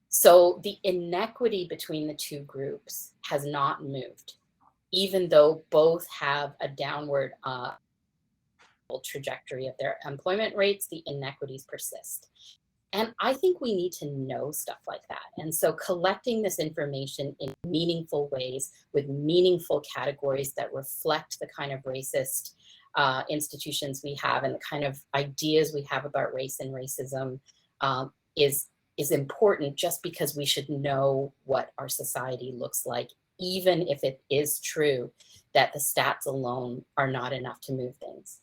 So the inequity between the two groups has not moved, even though both have a downward trajectory of their employment rates. The inequities persist. And I think we need to know stuff like that. And so collecting this information in meaningful ways with meaningful categories that reflect the kind of racist institutions we have and the kind of ideas we have about race and racism is important, just because we should know what our society looks like, even if it is true that the stats alone are not enough to move things.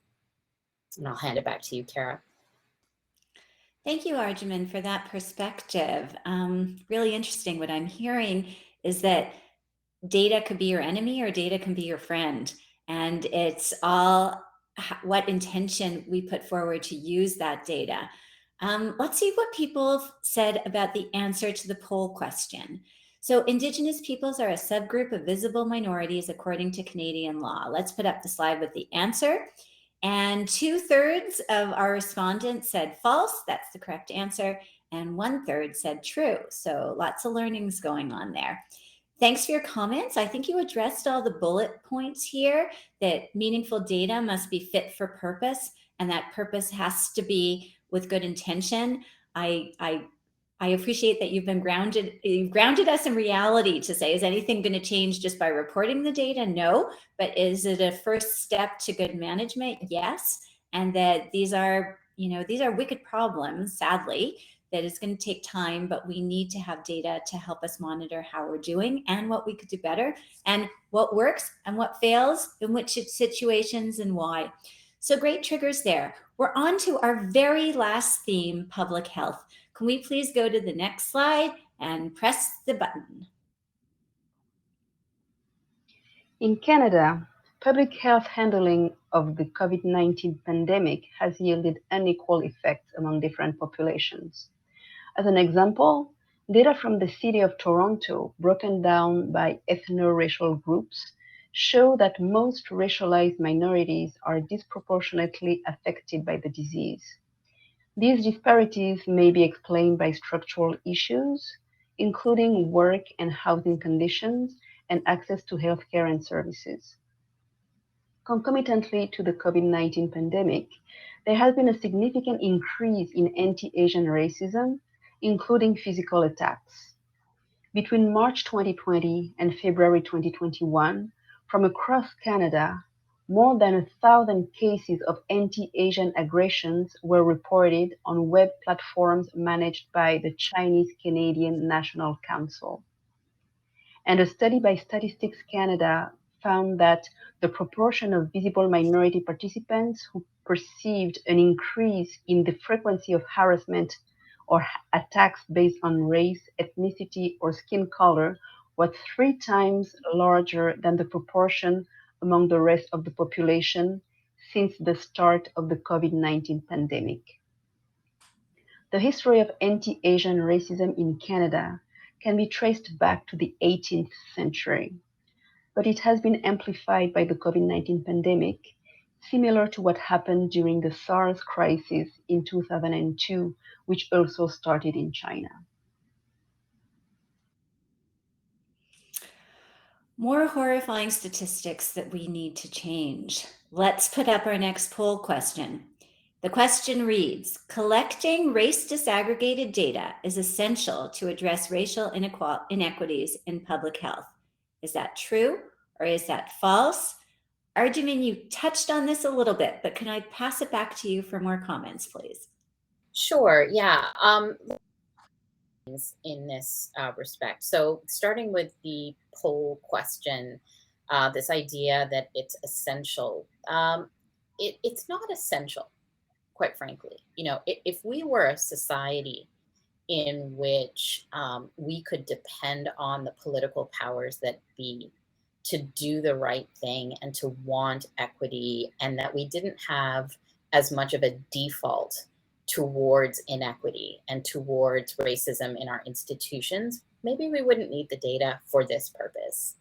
And I'll hand it back to you, Kara. Thank you, Arjuman, for that perspective. Really interesting. What I'm hearing is that data could be your enemy or data can be your friend. And it's all what intention we put forward to use that data. Let's see what people said about the answer to the poll question. So Indigenous peoples are a subgroup of visible minorities according to Canadian law. Let's put up the slide with the answer. And 2/3 of our respondents said false. That's the correct answer. And 1/3 said true. So lots of learnings going on there. Thanks for your comments. I think you addressed all the bullet points here, that meaningful data must be fit for purpose, and that purpose has to be with good intention. I appreciate that you've grounded us in reality to say, is anything going to change just by reporting the data? No. But is it a first step to good management? Yes. And that these are wicked problems, sadly, that is going to take time, but we need to have data to help us monitor how we're doing and what we could do better and what works and what fails in which situations and why. So great triggers there. We're on to our very last theme, public health. Can we please go to the next slide and press the button? In Canada, public health handling of the COVID-19 pandemic has yielded unequal effects among different populations. As an example, data from the city of Toronto, broken down by ethno-racial groups, show that most racialized minorities are disproportionately affected by the disease. These disparities may be explained by structural issues, including work and housing conditions and access to healthcare and services. Concomitantly to the COVID-19 pandemic, there has been a significant increase in anti-Asian racism, including physical attacks. Between March 2020 and February 2021, from across Canada, more than 1,000 cases of anti-Asian aggressions were reported on web platforms managed by the Chinese Canadian National Council. And a study by Statistics Canada found that the proportion of visible minority participants who perceived an increase in the frequency of harassment or attacks based on race, ethnicity, or skin color was 3 times larger than the proportion among the rest of the population since the start of the COVID-19 pandemic. The history of anti-Asian racism in Canada can be traced back to the 18th century, but it has been amplified by the COVID-19 pandemic, similar to what happened during the SARS crisis in 2002, which also started in China. More horrifying statistics that we need to change. Let's put up our next poll question. The question reads, collecting race disaggregated data is essential to address racial inequities in public health. Is that true or is that false? Arjun, you touched on this a little bit, but can I pass it back to you for more comments, please? Sure, yeah. In this respect. So starting with the poll question, this idea that it's essential. It's not essential, quite frankly. You know, if we were a society in which we could depend on the political powers that be to do the right thing and to want equity, and that we didn't have as much of a default towards inequity and towards racism in our institutions, maybe we wouldn't need the data for this purpose.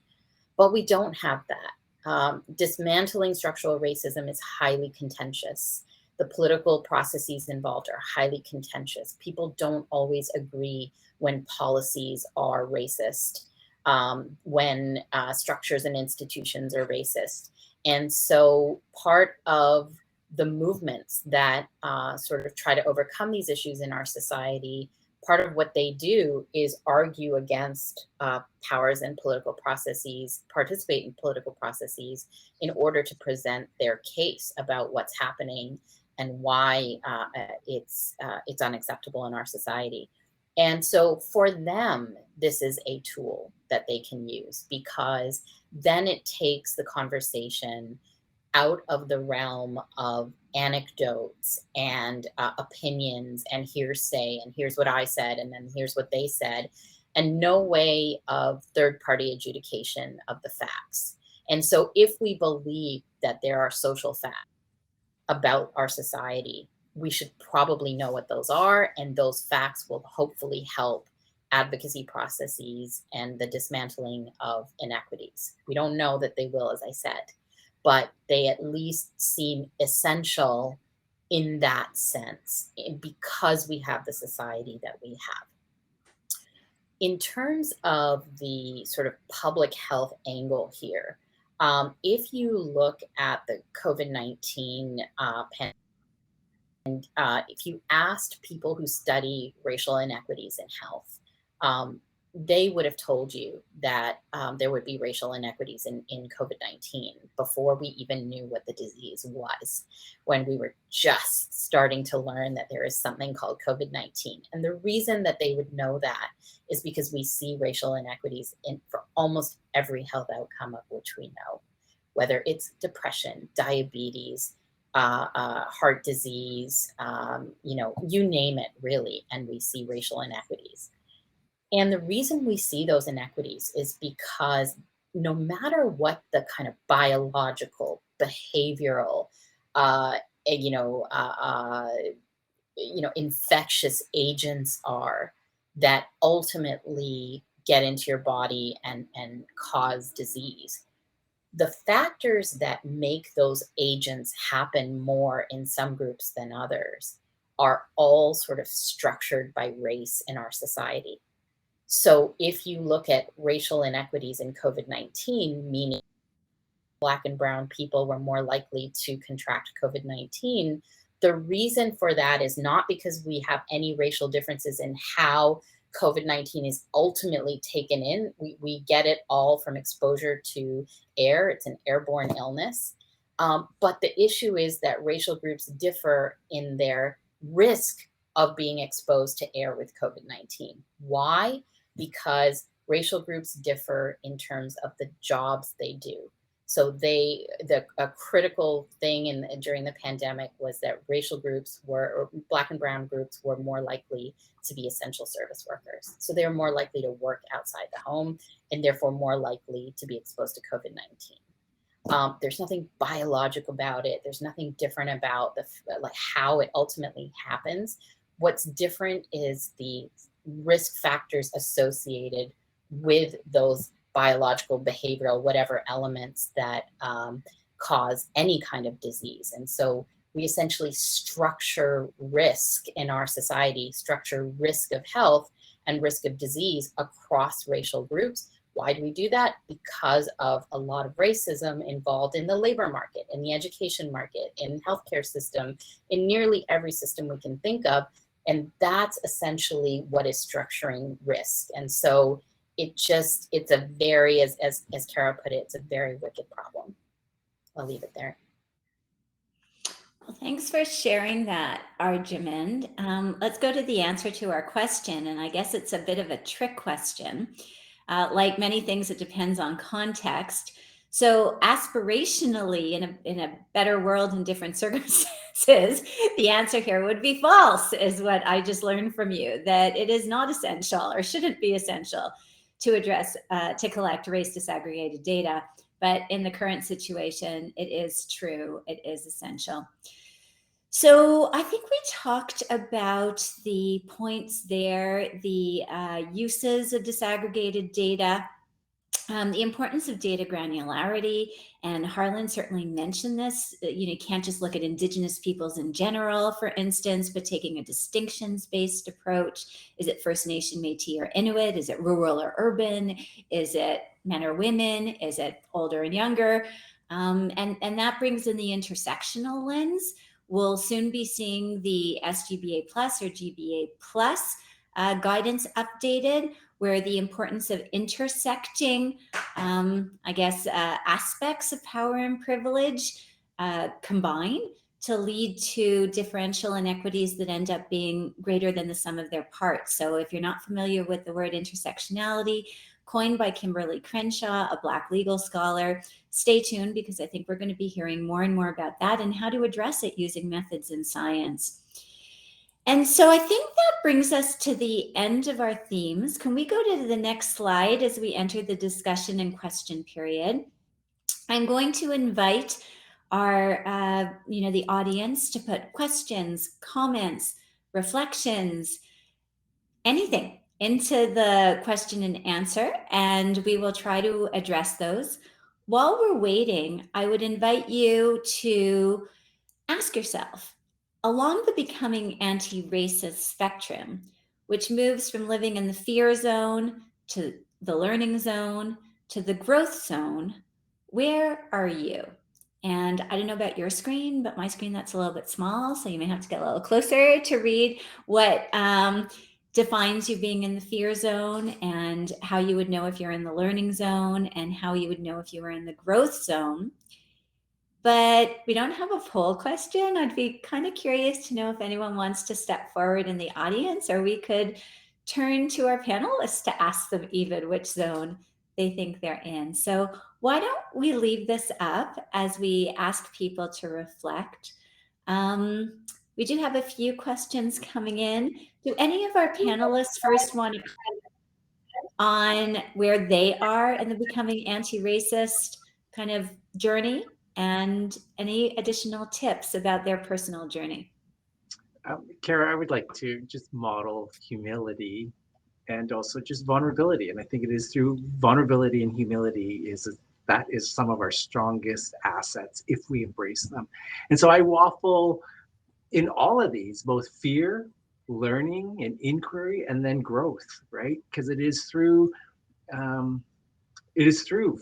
But we don't have that. Dismantling structural racism is highly contentious. The political processes involved are highly contentious. People don't always agree when policies are racist, when structures and institutions are racist. And so part of the movements that sort of try to overcome these issues in our society, part of what they do is argue against powers and political processes, participate in political processes in order to present their case about what's happening and why it's unacceptable in our society. And so for them, this is a tool that they can use, because then it takes the conversation out of the realm of anecdotes and opinions and hearsay, and here's what I said, and then here's what they said, and no way of third-party adjudication of the facts. And so if we believe that there are social facts about our society, we should probably know what those are, and those facts will hopefully help advocacy processes and the dismantling of inequities. We don't know that they will, as I said, but they at least seem essential in that sense, because we have the society that we have. In terms of the sort of public health angle here, if you look at the COVID-19 pandemic, and if you asked people who study racial inequities in health, they would have told you that there would be racial inequities in COVID-19 before we even knew what the disease was, when we were just starting to learn that there is something called COVID-19. And the reason that they would know that is because we see racial inequities for almost every health outcome of which we know, whether it's depression, diabetes, heart disease, you name it, really, and we see racial inequities. And the reason we see those inequities is because no matter what the kind of biological, behavioral, infectious agents are that ultimately get into your body and cause disease, the factors that make those agents happen more in some groups than others are all sort of structured by race in our society. So if you look at racial inequities in COVID-19, meaning Black and brown people were more likely to contract COVID-19, the reason for that is not because we have any racial differences in how COVID-19 is ultimately taken in. We get it all from exposure to air. It's an airborne illness. But the issue is that racial groups differ in their risk of being exposed to air with COVID-19. Why? Because racial groups differ in terms of the jobs they do. So a critical thing during the pandemic was that racial groups or Black and brown groups were more likely to be essential service workers. So they were more likely to work outside the home and therefore more likely to be exposed to COVID-19. There's nothing biological about it. There's nothing different about how it ultimately happens. What's different is the risk factors associated with those biological, behavioral, whatever elements that cause any kind of disease. And so we essentially structure risk in our society, structure risk of health and risk of disease across racial groups. Why do we do that? Because of a lot of racism involved in the labor market, in the education market, in healthcare system, in nearly every system we can think of. And that's essentially what is structuring risk. And so it's a very, as Kara put it, it's a very wicked problem. I'll leave it there. Well, thanks for sharing that, Arjamand. Let's go to the answer to our question. And I guess it's a bit of a trick question. Like many things, it depends on context. So aspirationally, in a better world in different circumstances, the answer here would be false, is what I just learned from you, that it is not essential or shouldn't be essential to collect race disaggregated data. But in the current situation, it is true, it is essential. So I think we talked about the points there, the uses of disaggregated data, the importance of data granularity, and Harlan certainly mentioned this. You can't just look at Indigenous peoples in general, for instance, but taking a distinctions-based approach. Is it First Nation, Métis, or Inuit? Is it rural or urban? Is it men or women? Is it older and younger? And that brings in the intersectional lens. We'll soon be seeing the SGBA Plus or GBA Plus guidance updated, where the importance of intersecting, aspects of power and privilege combine to lead to differential inequities that end up being greater than the sum of their parts. So if you're not familiar with the word intersectionality, coined by Kimberly Crenshaw, a Black legal scholar, stay tuned, because I think we're going to be hearing more and more about that and how to address it using methods in science. And so I think that brings us to the end of our themes. Can we go to the next slide as we enter the discussion and question period? I'm going to invite our, the audience to put questions, comments, reflections, anything into the question and answer, and we will try to address those. While we're waiting, I would invite you to ask yourself, along the becoming anti-racist spectrum, which moves from living in the fear zone to the learning zone to the growth zone, where are you? And I don't know about your screen, but my screen, that's a little bit small, so you may have to get a little closer to read what defines you being in the fear zone, and how you would know if you're in the learning zone, and how you would know if you were in the growth zone. But we don't have a poll question. I'd be kind of curious to know if anyone wants to step forward in the audience, or we could turn to our panelists to ask them even which zone they think they're in. So why don't we leave this up as we ask people to reflect? We do have a few questions coming in. Do any of our panelists first want to comment on where they are in the becoming anti-racist kind of journey, and any additional tips about their personal journey? Kara, I would like to just model humility and also just vulnerability. And I think it is through vulnerability and humility that is some of our strongest assets if we embrace them. And so I waffle in all of these, both fear, learning, and inquiry, and then growth, right? Because it is through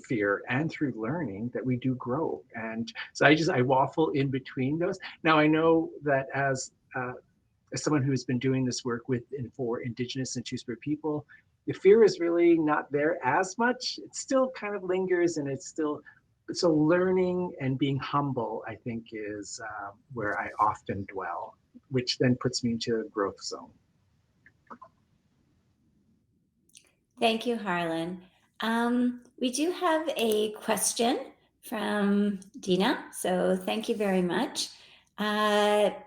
fear and through learning that we do grow. And so I waffle in between those. Now I know that as someone who's been doing this work with and for Indigenous and Two-Spirit people, the fear is really not there as much. It still kind of lingers, and it's still, so learning and being humble, I think, is where I often dwell, which then puts me into a growth zone. Thank you, Harlan. We do have a question from Dina. So thank you very much. We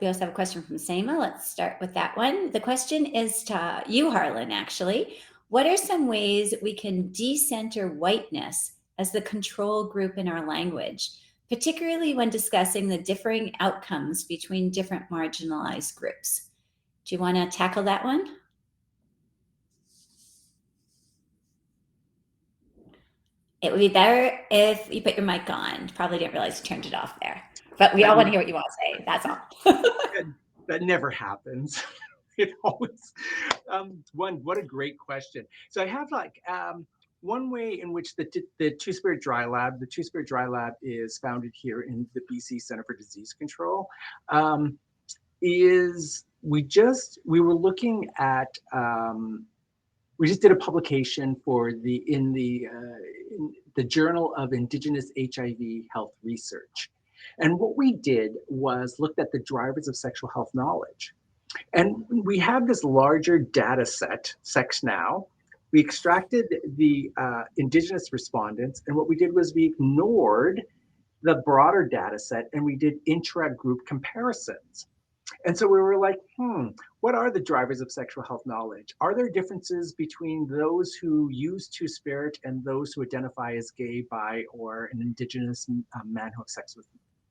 also have a question from Seema. Let's start with that one. The question is to you, Harlan, actually. What are some ways we can decenter whiteness as the control group in our language, particularly when discussing the differing outcomes between different marginalized groups? Do you want to tackle that one? It would be better if you put your mic on. Probably didn't realize you turned it off there. But we all want to hear what you want to say. That's all. That never happens. It always, what a great question. So I have like one way in which the Two-Spirit Dry Lab, the Two-Spirit Dry Lab is founded here in the BC Center for Disease Control, is we were looking at, we just did a publication for in the Journal of Indigenous HIV Health Research. And what we did was looked at the drivers of sexual health knowledge. And we have this larger data set, SexNow. We extracted the Indigenous respondents, and what we did was we ignored the broader data set and we did intra-group comparisons. And so we were like, what are the drivers of sexual health knowledge? Are there differences between those who use Two-Spirit and those who identify as gay, bi, or an Indigenous man who has sex with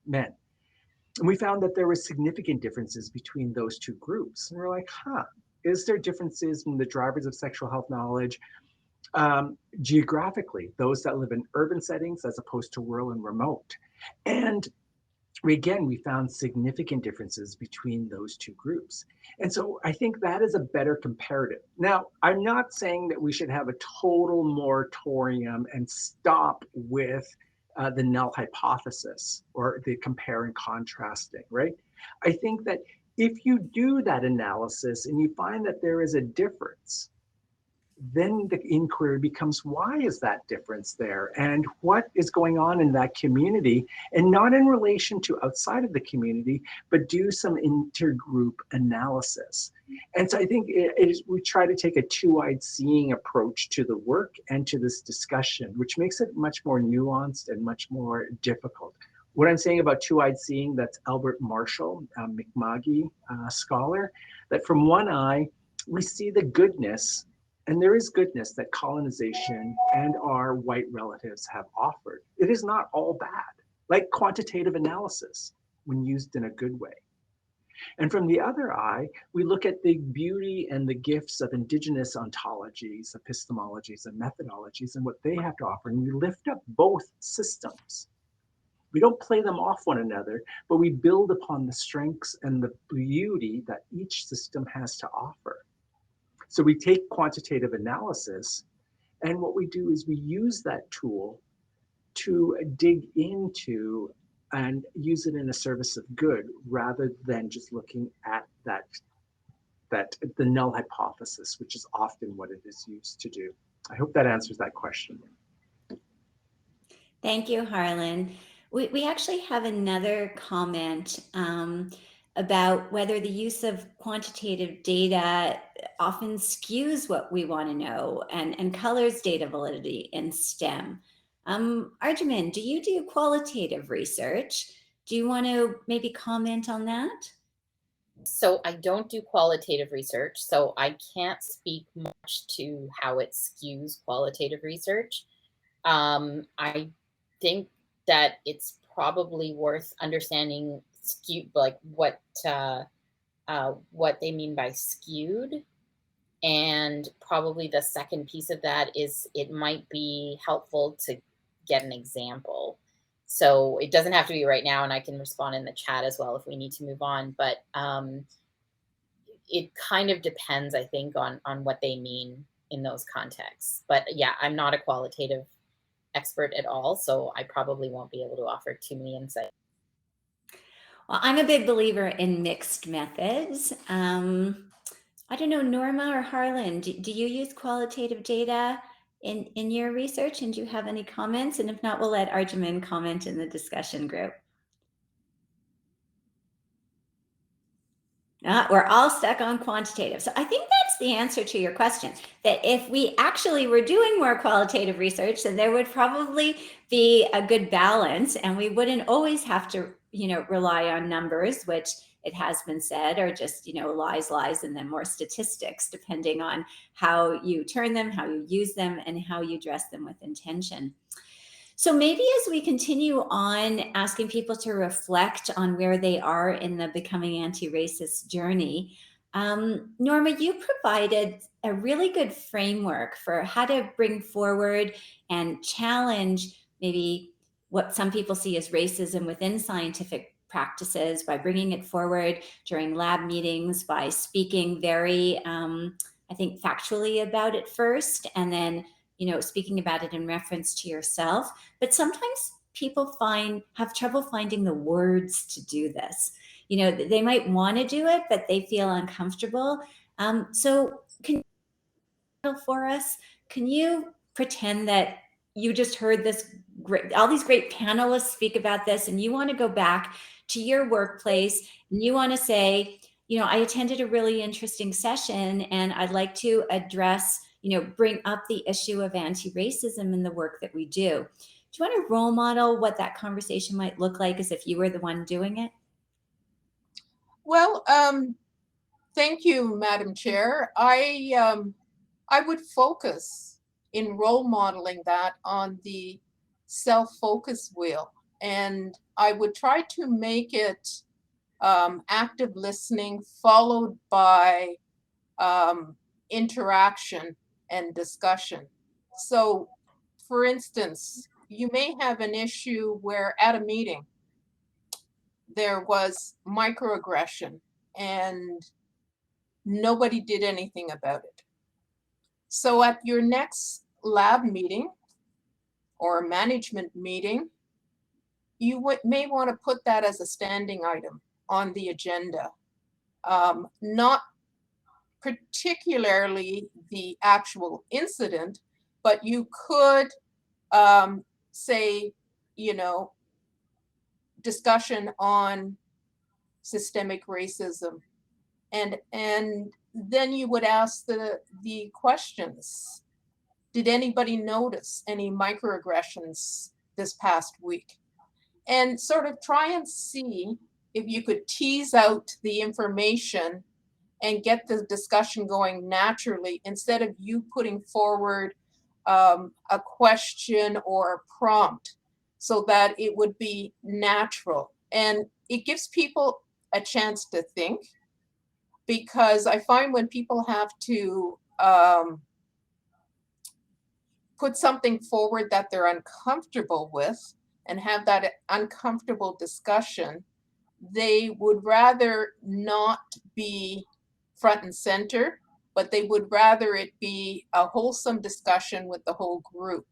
men? And we found that there were significant differences between those two groups. And we're like, is there differences in the drivers of sexual health knowledge geographically, those that live in urban settings as opposed to rural and remote? And we found significant differences between those two groups. And so I think that is a better comparative. Now, I'm not saying that we should have a total moratorium and stop with the null hypothesis or the compare and contrasting, right? I think that if you do that analysis and you find that there is a difference, then the inquiry becomes, why is that difference there? And what is going on in that community? And not in relation to outside of the community, but do some intergroup analysis. And so I think we try to take a two-eyed seeing approach to the work and to this discussion, which makes it much more nuanced and much more difficult. What I'm saying about two-eyed seeing, that's Albert Marshall, a Mi'kma'ki scholar, that from one eye, we see the goodness. And there is goodness that colonization and our white relatives have offered. It is not all bad, like quantitative analysis when used in a good way. And from the other eye, we look at the beauty and the gifts of Indigenous ontologies, epistemologies, and methodologies, and what they have to offer. And we lift up both systems. We don't play them off one another, but we build upon the strengths and the beauty that each system has to offer. So we take quantitative analysis, and what we do is we use that tool to dig into and use it in a service of good, rather than just looking at the null hypothesis, which is often what it is used to do. I hope that answers that question. Thank you, Harlan. We actually have another comment about whether the use of quantitative data often skews what we want to know and colors data validity in STEM. Arjuman, do you do qualitative research? Do you want to maybe comment on that? So I don't do qualitative research, so I can't speak much to how it skews qualitative research. I think that it's probably worth understanding like what they mean by skewed. And probably the second piece of that is it might be helpful to get an example. So it doesn't have to be right now, and I can respond in the chat as well if we need to move on. But it kind of depends, I think, on what they mean in those contexts. But yeah, I'm not a qualitative expert at all, so I probably won't be able to offer too many insights. Well, I'm a big believer in mixed methods. I don't know, Norma or Harlan, do you use qualitative data in your research, and do you have any comments? And if not, we'll let Arjuman comment in the discussion group. We're all stuck on quantitative. So I think that's the answer to your question, that if we actually were doing more qualitative research, then there would probably be a good balance, and we wouldn't always have to, rely on numbers, which it has been said are just, lies, and then more statistics, depending on how you turn them, how you use them, and how you dress them with intention. So maybe as we continue on asking people to reflect on where they are in the becoming anti-racist journey, Norma, you provided a really good framework for how to bring forward and challenge maybe what some people see as racism within scientific practices by bringing it forward during lab meetings, by speaking very, I think, factually about it first, and then speaking about it in reference to yourself. But sometimes people have trouble finding the words to do this. They might want to do it, but they feel uncomfortable. So can you for us? Can you pretend that you just heard all these great panelists speak about this, and you want to go back to your workplace and you want to say, I attended a really interesting session and I'd like to address, bring up the issue of anti-racism in the work that we do. Do you want to role model what that conversation might look like as if you were the one doing it? Well, thank you, Madam Chair. I would focus in role modeling that on the self-focus wheel, and I would try to make it active listening followed by interaction and discussion. So, for instance, you may have an issue where at a meeting there was microaggression and nobody did anything about it. So at your next lab meeting or management meeting, you may want to put that as a standing item on the agenda. Not particularly the actual incident, but you could say, discussion on systemic racism. And then you would ask the questions. Did anybody notice any microaggressions this past week? And sort of try and see if you could tease out the information and get the discussion going naturally instead of you putting forward a question or a prompt, so that it would be natural. And it gives people a chance to think, because I find when people have to put something forward that they're uncomfortable with and have that uncomfortable discussion, they would rather not be front and center, but they would rather it be a wholesome discussion with the whole group.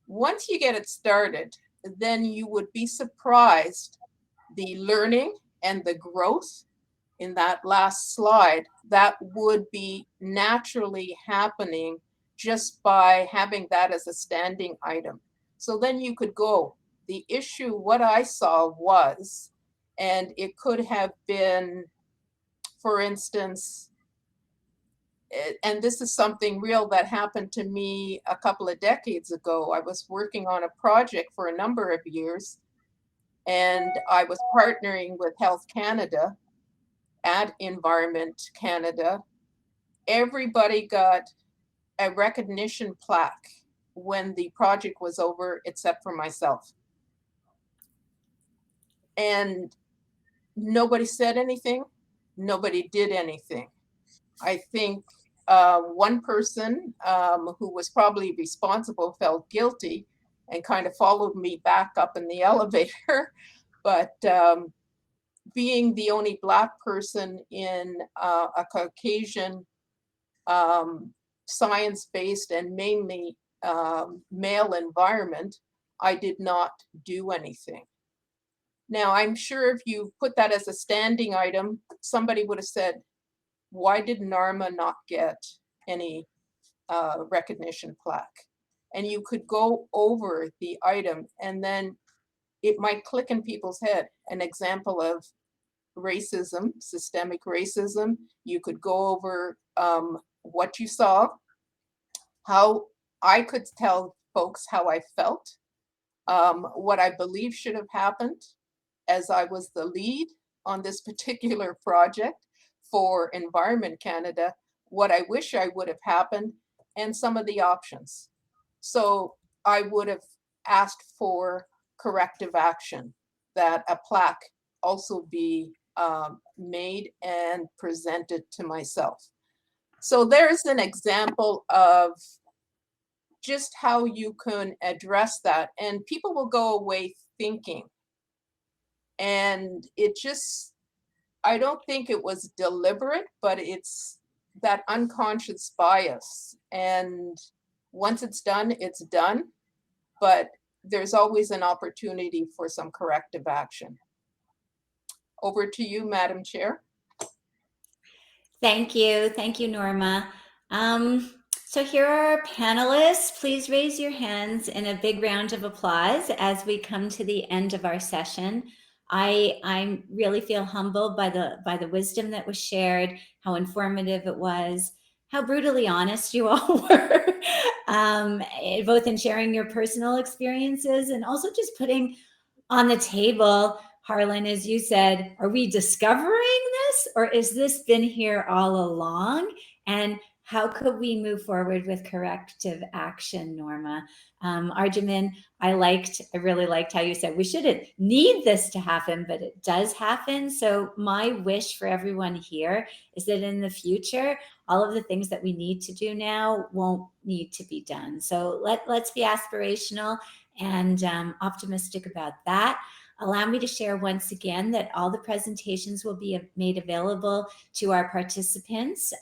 Once you get it started, then you would be surprised the learning and the growth in that last slide that would be naturally happening just by having that as a standing item. So then you could go, the issue, what I saw was, and it could have been, for instance, and this is something real that happened to me a couple of decades ago. I was working on a project for a number of years, and I was partnering with Health Canada at Environment Canada. Everybody got a recognition plaque when the project was over, except for myself. And nobody said anything. Nobody did anything. I think one person who was probably responsible felt guilty and kind of followed me back up in the elevator. But being the only Black person in a Caucasian science-based and mainly male environment, I did not do anything. Now, I'm sure if you put that as a standing item, somebody would have said, why did Norma not get any recognition plaque? And you could go over the item and then it might click in people's head. An example of racism, systemic racism. You could go over what you saw, how I could tell folks how I felt, what I believe should have happened, as I was the lead on this particular project for Environment Canada, what I wish I would have happened, and some of the options. So I would have asked for corrective action, that a plaque also be made and presented to myself. So there's an example of just how you can address that, and people will go away thinking. And it just, I don't think it was deliberate, but it's that unconscious bias. And once it's done, it's done. But there's always an opportunity for some corrective action. Over to you, Madam Chair. Thank you. Thank you, Norma. So here are our panelists. Please raise your hands in a big round of applause as we come to the end of our session. I really feel humbled by the wisdom that was shared, how informative it was, how brutally honest you all were, both in sharing your personal experiences and also just putting on the table, Harlan, as you said, are we discovering this, or is this been here all along? And how could we move forward with corrective action, Norma? Arjuman, I really liked how you said we shouldn't need this to happen, but it does happen. So my wish for everyone here is that in the future, all of the things that we need to do now won't need to be done. So let's be aspirational and optimistic about that. Allow me to share once again that all the presentations will be made available to our participants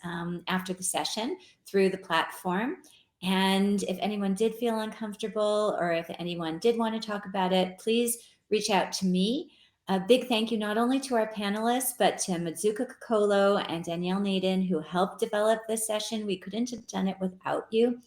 after the session through the platform. And if anyone did feel uncomfortable or if anyone did want to talk about it, please reach out to me. A big thank you not only to our panelists, but to Mazuka Kokolo and Danielle Naden, who helped develop this session. We couldn't have done it without you.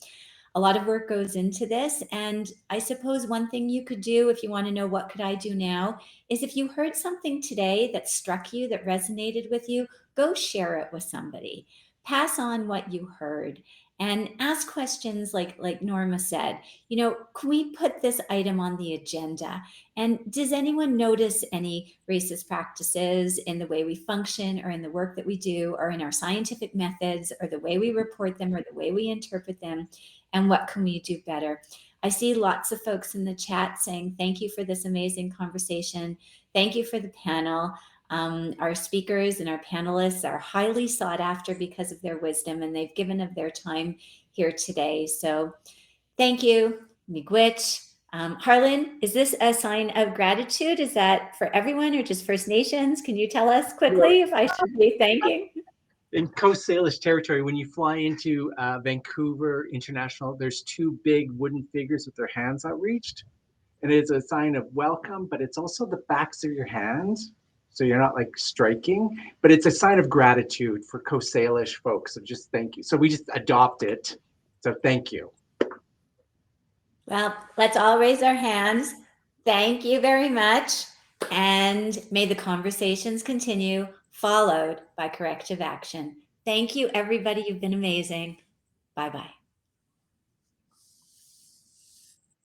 A lot of work goes into this. And I suppose one thing you could do if you want to know what could I do now is if you heard something today that struck you, that resonated with you, go share it with somebody. Pass on what you heard and ask questions like Norma said, can we put this item on the agenda? And does anyone notice any racist practices in the way we function or in the work that we do or in our scientific methods or the way we report them or the way we interpret them? And what can we do better? I see lots of folks in the chat saying, thank you for this amazing conversation. Thank you for the panel. Our speakers and our panelists are highly sought after because of their wisdom, and they've given of their time here today. So thank you, Miigwech. Harlan, is this a sign of gratitude? Is that for everyone or just First Nations? Can you tell us quickly if I should be thanking? In Coast Salish territory, when you fly into Vancouver International, there's two big wooden figures with their hands outreached. And it's a sign of welcome, but it's also the backs of your hands. So you're not like striking, but it's a sign of gratitude for Coast Salish folks. So just thank you. So we just adopt it. So thank you. Well, let's all raise our hands. Thank you very much. And may the conversations continue, followed by corrective action. Thank you, everybody. You've been amazing. Bye-bye.